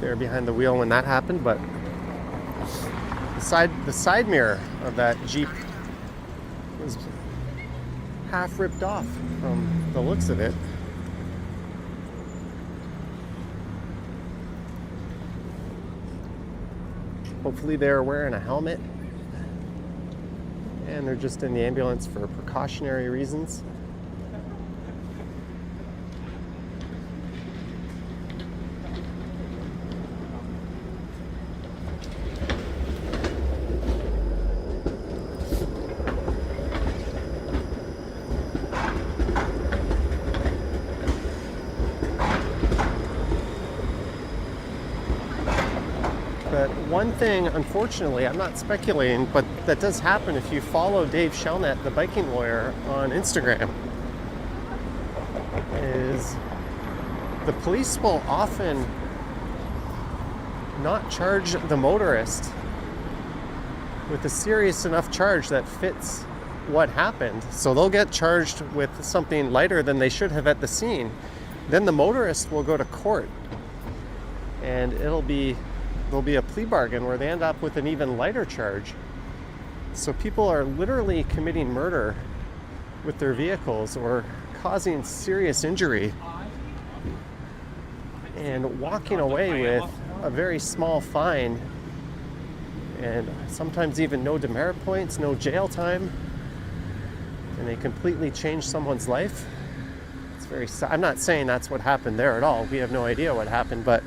There behind the wheel when that happened, but the side mirror of that Jeep was half ripped off from the looks of it. Hopefully they're wearing a helmet and they're just in the ambulance for precautionary reasons. But one thing, unfortunately, I'm not speculating, but that does happen if you follow Dave Shellnut, the biking lawyer, on Instagram, is the police will often not charge the motorist with a serious enough charge that fits what happened. So they'll get charged with something lighter than they should have at the scene. Then the motorist will go to court, and there'll be a plea bargain where they end up with an even lighter charge. So people are literally committing murder with their vehicles or causing serious injury and walking away with a very small fine and sometimes even no demerit points, no jail time, and they completely change someone's life. It's very sad. I'm not saying that's what happened there at all. We have no idea what happened, but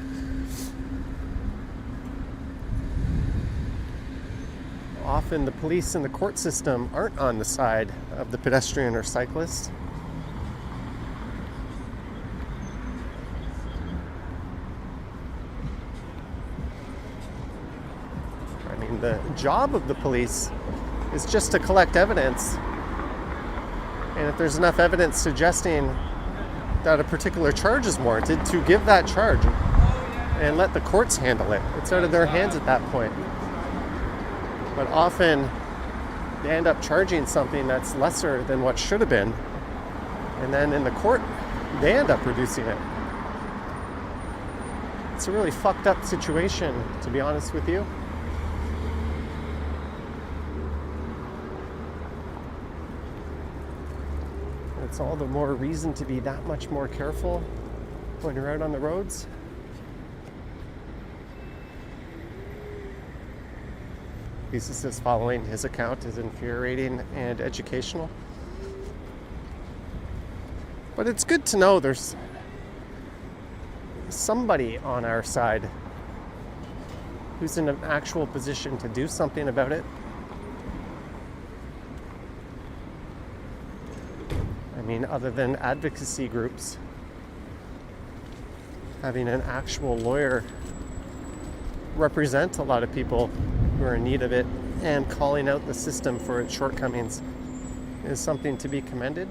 often the police and the court system aren't on the side of the pedestrian or cyclist. I mean, the job of the police is just to collect evidence. And if there's enough evidence suggesting that a particular charge is warranted, to give that charge and let the courts handle it. It's out of their hands at that point. But often they end up charging something that's lesser than what should have been. And then in the court, they end up reducing it. It's a really fucked up situation, to be honest with you. It's all the more reason to be that much more careful when you're out on the roads. Thesis following his account is infuriating and educational. But it's good to know there's somebody on our side who's in an actual position to do something about it. I mean, other than advocacy groups, having an actual lawyer represent a lot of people who are in need of it and calling out the system for its shortcomings is something to be commended.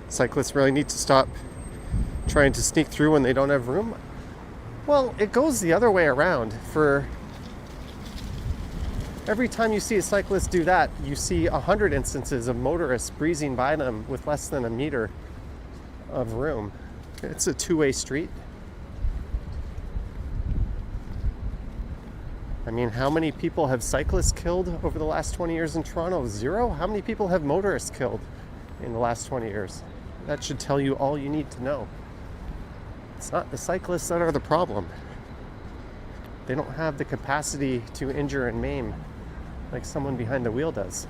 Cyclists really need to stop trying to sneak through when they don't have room. Well, it goes the other way around. For every time you see a cyclist do that, you see 100 instances of motorists breezing by them with less than a meter of room. It's a two-way street. I mean, how many people have cyclists killed over the last 20 years in Toronto? 0? How many people have motorists killed in the last 20 years? That should tell you all you need to know. It's not the cyclists that are the problem. They don't have the capacity to injure and maim like someone behind the wheel does.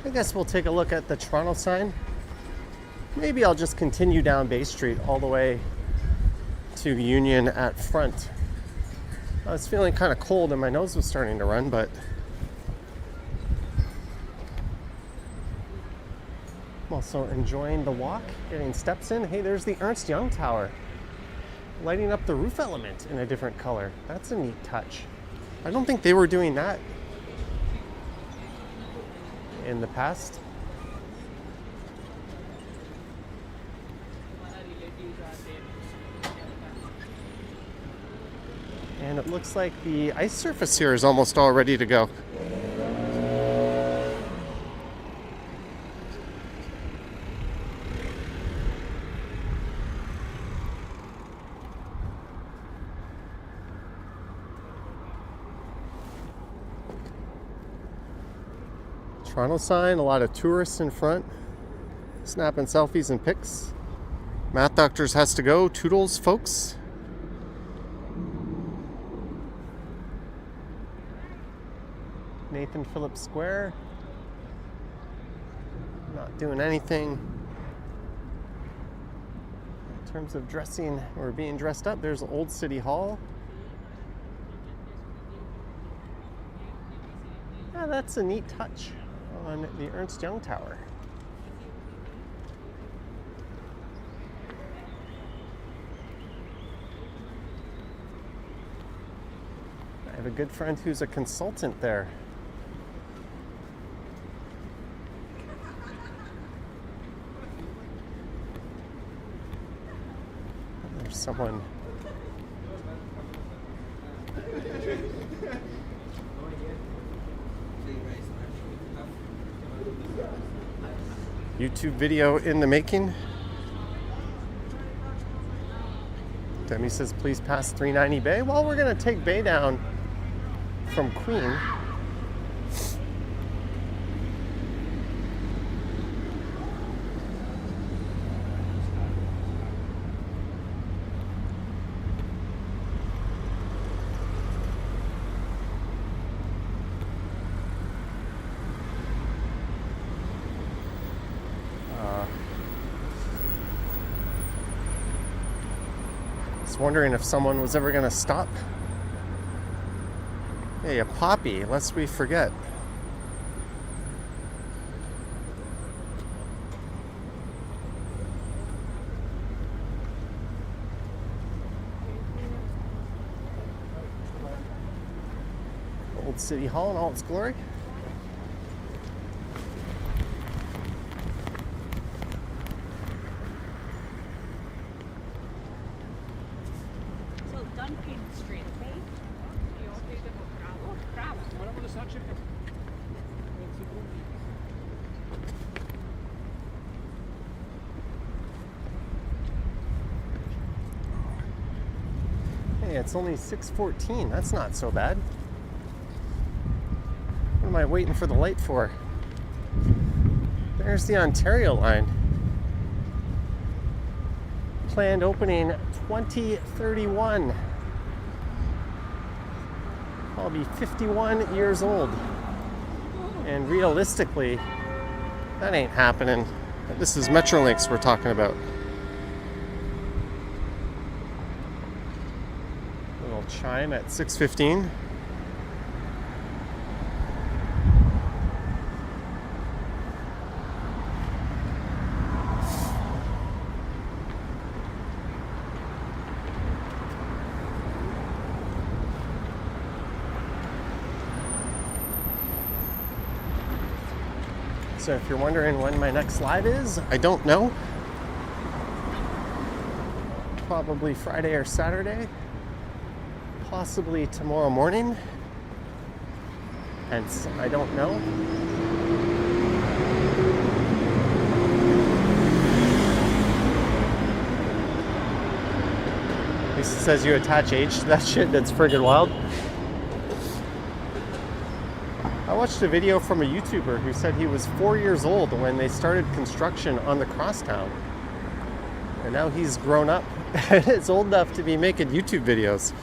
I guess we'll take a look at the Toronto sign. Maybe I'll just continue down Bay Street all the way to Union at Front. I was feeling kind of cold and my nose was starting to run, but I'm also enjoying the walk, getting steps in. Hey, there's the Ernst Young Tower, lighting up the roof element in a different color. That's a neat touch. I don't think they were doing that in the past. And it looks like the ice surface here is almost all ready to go. Toronto sign, a lot of tourists in front, snapping selfies and pics. Math Doctors has to go. Toodles, folks. Nathan Phillips Square. Not doing anything in terms of dressing or being dressed up. There's Old City Hall. Yeah, that's a neat touch on the Ernst Young Tower. I have a good friend who's a consultant there. There's someone. YouTube video in the making. Demi says, please pass 390 Bay. Well, we're going to take Bay down from Queen. Wondering if someone was ever going to stop. Hey, a poppy, lest we forget. Old City Hall in all its glory. Hey, it's only 6:14. That's not so bad. What am I waiting for the light for? There's the Ontario line. Planned opening 2031. I'll be 51 years old. And realistically, that ain't happening. This is Metrolinx we're talking about. Little chime at 6:15. So if you're wondering when my next live is, I don't know. Probably Friday or Saturday. Possibly tomorrow morning. Hence, I don't know. Lisa says you attach age to that shit. That's friggin' wild. I watched a video from a YouTuber who said he was 4 years old when they started construction on the crosstown. And now he's grown up and is old enough to be making YouTube videos.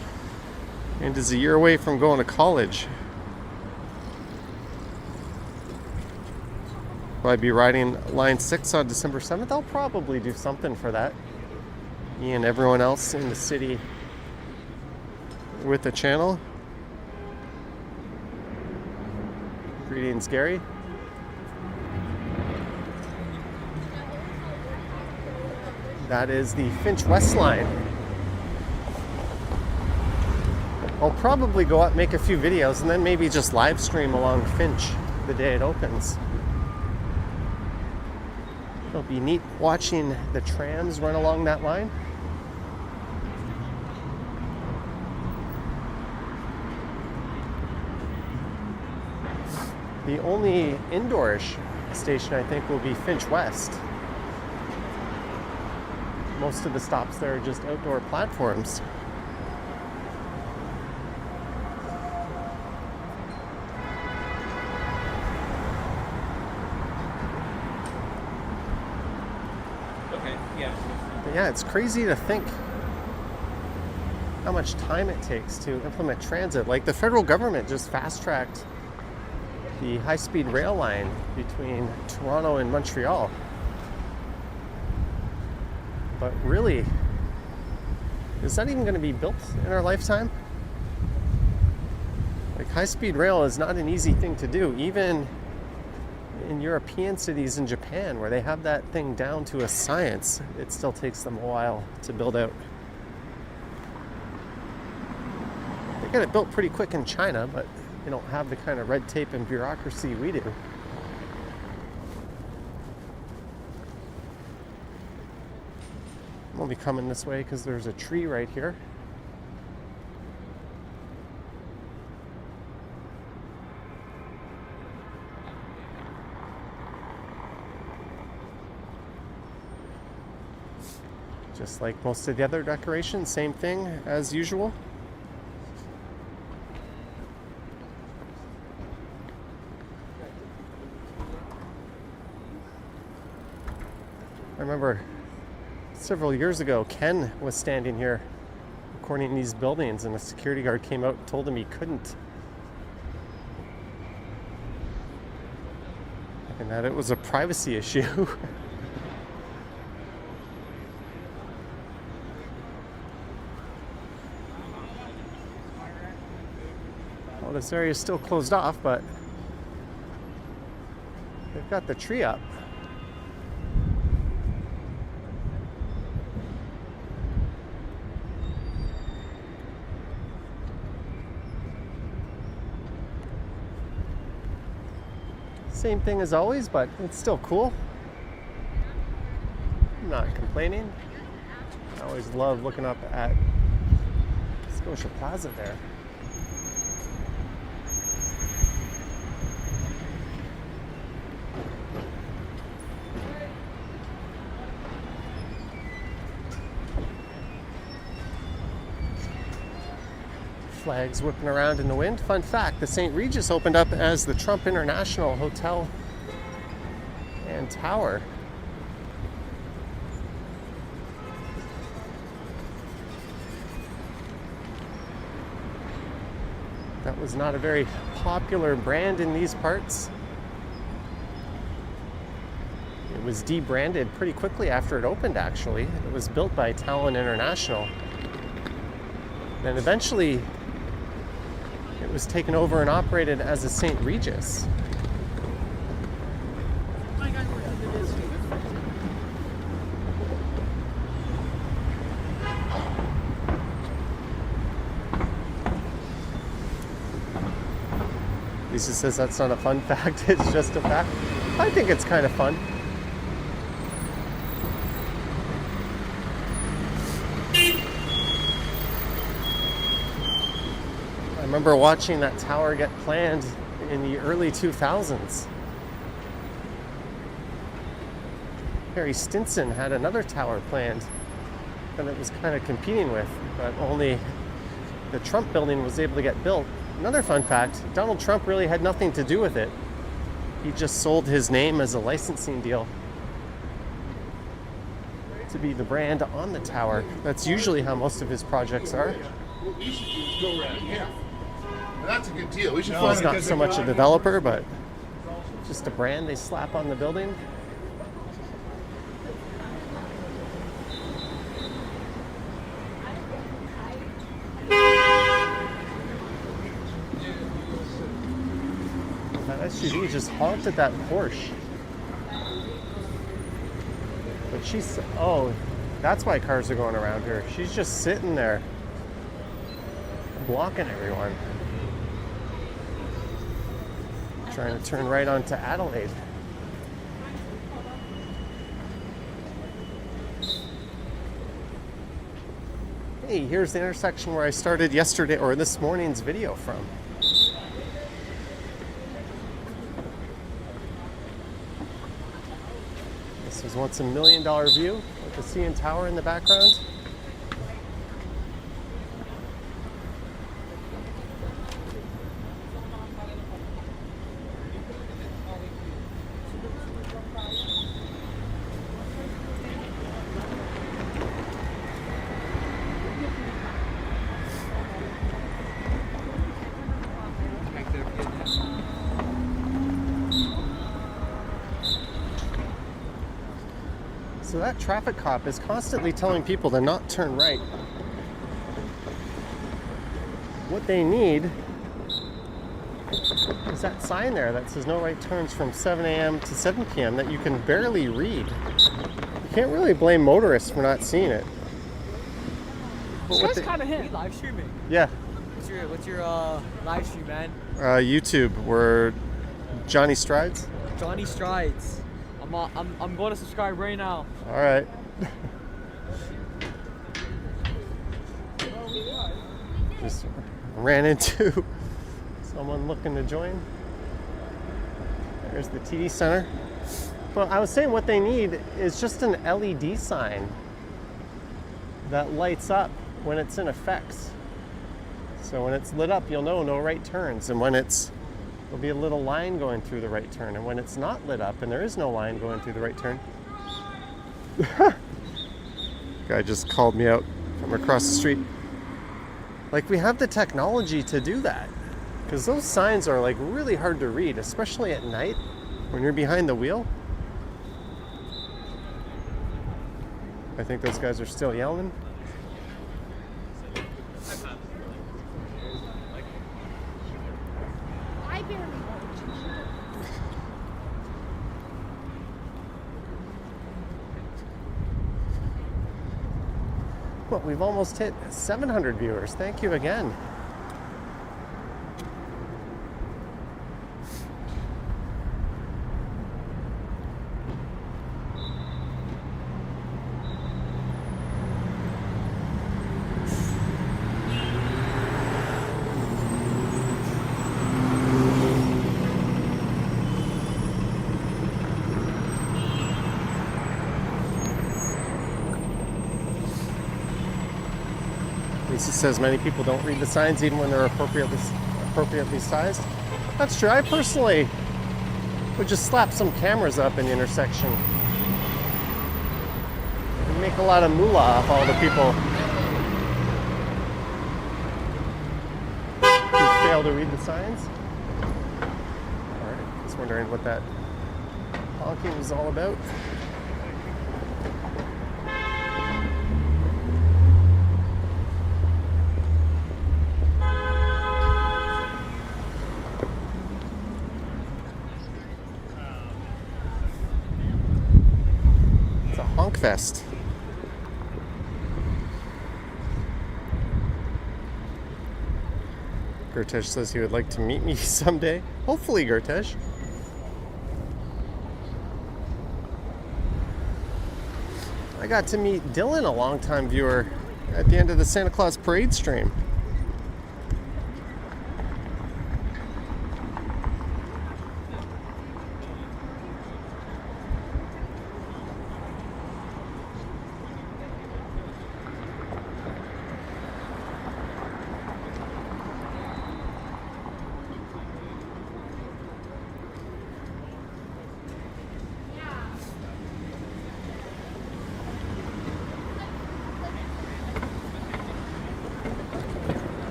And is a year away from going to college. Will I be riding Line 6 on December 7th? I'll probably do something for that. Me and everyone else in the city with the channel. Greetings, Gary. That is the Finch West line. I'll probably go up, make a few videos, and then maybe just live stream along Finch the day it opens. It'll be neat watching the trams run along that line. The only indoorish station, I think, will be Finch West. Most of the stops there are just outdoor platforms. Okay, yeah. But yeah, it's crazy to think how much time it takes to implement transit. Like the federal government just fast-tracked the high-speed rail line between Toronto and Montreal. But really, is that even going to be built in our lifetime? Like, high-speed rail is not an easy thing to do, even in European cities in Japan, where they have that thing down to a science. It still takes them a while to build out. They get it built pretty quick in China, but they don't have the kind of red tape and bureaucracy we do. I'm only coming this way because there's a tree right here. Just like most of the other decorations, same thing as usual. I remember several years ago, Ken was standing here recording these buildings, and a security guard came out and told him he couldn't. And that it was a privacy issue. Well, this area is still closed off, but they've got the tree up. Same thing as always, but it's still cool. I'm not complaining. I always love looking up at Scotia Plaza there. Flags whipping around in the wind. Fun fact, the St. Regis opened up as the Trump International Hotel and Tower. That was not a very popular brand in these parts. It was debranded pretty quickly after it opened, actually. It was built by Talon International. And eventually it was taken over and operated as a St. Regis. Lisa says that's not a fun fact, it's just a fact. I think it's kind of fun. I remember watching that tower get planned in the early 2000s. Harry Stinson had another tower planned that it was kind of competing with, but only the Trump building was able to get built. Another fun fact, Donald Trump really had nothing to do with it. He just sold his name as a licensing deal to be the brand on the tower. That's usually how most of his projects are. What we should do is go around here. That's a good deal. We should Well, it's not so much a developer, but just a brand they slap on the building. That SUV just honked at that Porsche. But she's, oh, that's why cars are going around her. She's just sitting there, blocking everyone. Trying to turn right onto Adelaide. Hey, here's the intersection where I started yesterday or this morning's video from. This was once $1 million view with the CN Tower in the background. So that traffic cop is constantly telling people to not turn right. What they need is that sign there that says no right turns from 7 a.m. to 7 p.m. that you can barely read. You can't really blame motorists for not seeing it. This guy's kind of him. Live streaming. Yeah. What's your live stream, man? YouTube. We're Johnny Strides. Johnny Strides. I'm going to subscribe right now. All right. Just ran into someone looking to join. There's the TD Center. Well, I was saying what they need is just an LED sign that lights up when it's in effect. So when it's lit up, you'll know no right turns. And when there'll be a little line going through the right turn. And when it's not lit up and there is no line going through the right turn, guy just called me out from across the street. Like, we have the technology to do that, because those signs are like really hard to read, especially at night when you're behind the wheel. I think those guys are still yelling. Well, we've almost hit 700 viewers. Thank you again. Lisa says many people don't read the signs even when they're appropriately sized. That's true. I personally would just slap some cameras up in the intersection and make a lot of moolah off all the people who fail to read the signs. Alright, just wondering what that honking was all about. Fest. Gertesh says he would like to meet me someday. Hopefully, Gertesh. I got to meet Dylan, a longtime viewer, at the end of the Santa Claus Parade stream.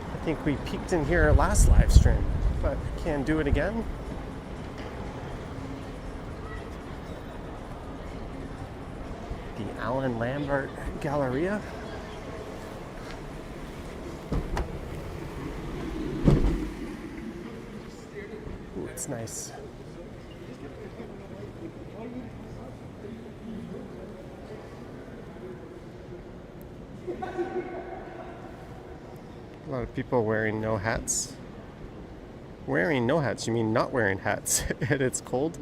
I think we peaked in here last live stream, but can do it again. The Alan Lambert Galleria. Ooh, it's nice. A lot of people wearing no hats. Wearing no hats, you mean not wearing hats and it's cold?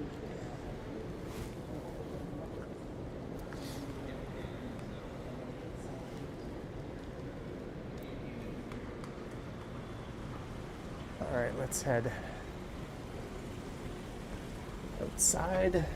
Alright, let's head outside.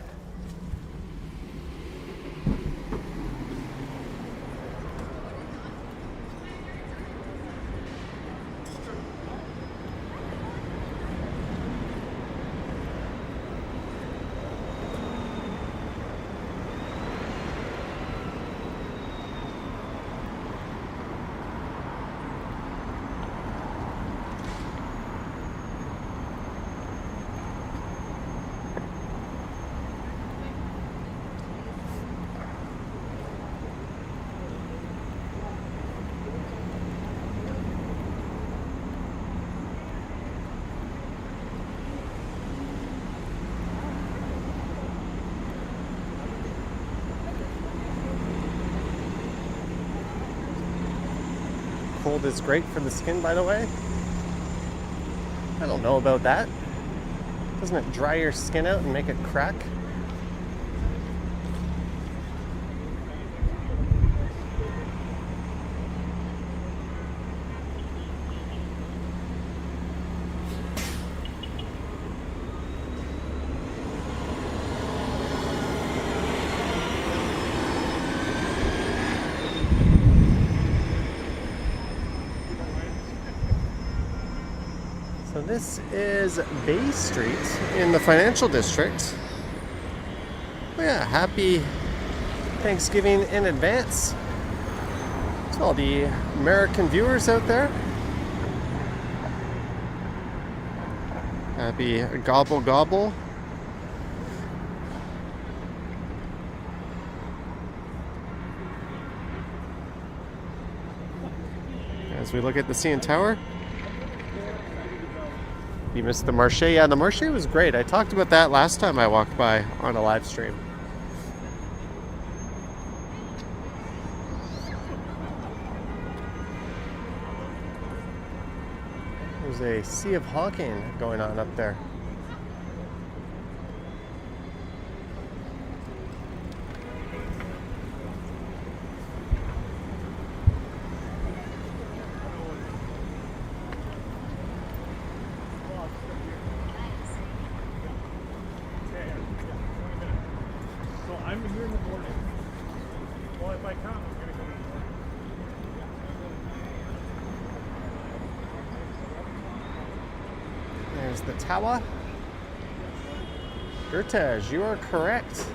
Cold is great for the skin, by the way. I don't know about that. Doesn't it dry your skin out and make it crack? So this is Bay Street in the financial district. Oh yeah, happy Thanksgiving in advance to all the American viewers out there. Happy gobble gobble. As we look at the CN Tower. You missed the Marché. Yeah, the Marché was great. I talked about that last time I walked by on a live stream. There's a sea of honking going on up there. I'm here in the morning. Well, if I come, I'm going to come in the morning. There's the tower. Gertej, you are correct.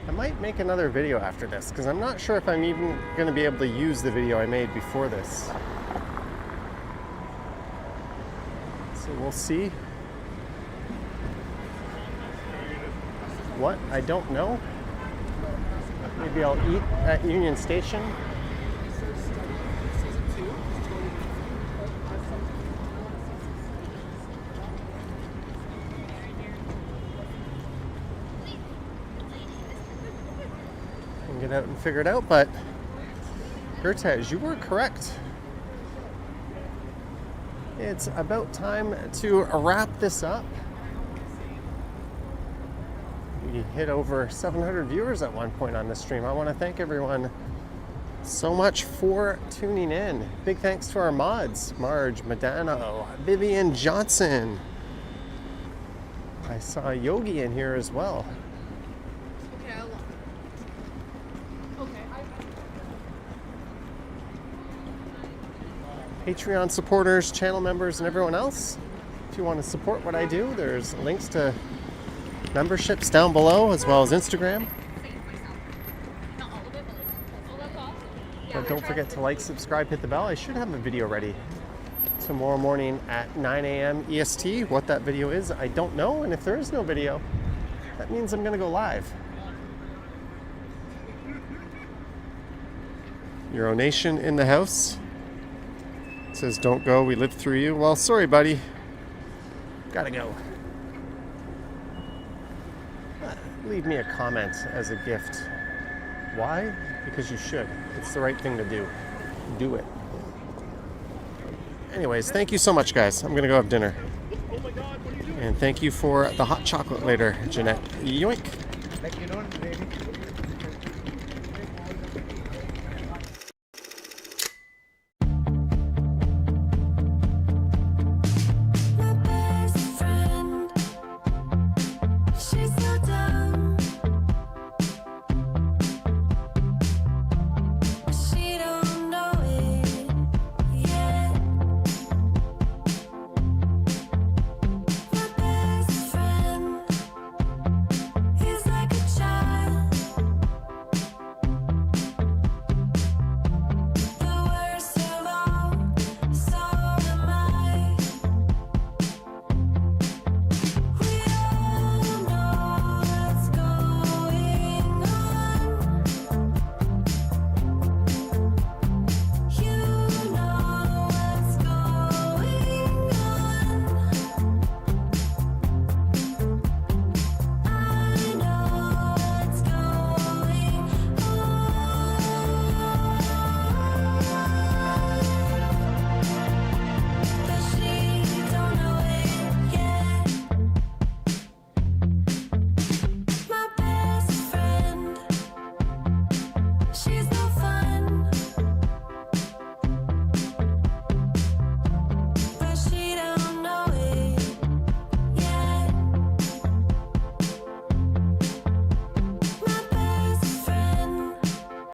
I might make another video after this because I'm not sure if I'm even going to be able to use the video I made before this. So we'll see. What? I don't know. Maybe I'll eat at Union Station. Get out and figure it out, but Gertej, you were correct. It's about time to wrap this up. We hit over 700 viewers at one point on this stream. I want to thank everyone so much for tuning in. Big thanks to our mods, Marge, Madano, Vivian Johnson. I saw Yogi in here as well. Patreon supporters, channel members, and everyone else. If you want to support what I do, there's links to memberships down below, as well as Instagram. But don't forget to like, subscribe, hit the bell. I should have a video ready tomorrow morning at 9 a.m. EST. What that video is, I don't know. And if there is no video, that means I'm going to go live. Euronation in the house. Says, don't go, we lived through you. Well, sorry, buddy. Gotta go. Leave me a comment as a gift. Why? Because you should. It's the right thing to do. Do it. Anyways, thank you so much, guys. I'm gonna go have dinner. And thank you for the hot chocolate later, Jeanette. Yoink. Like you know, baby.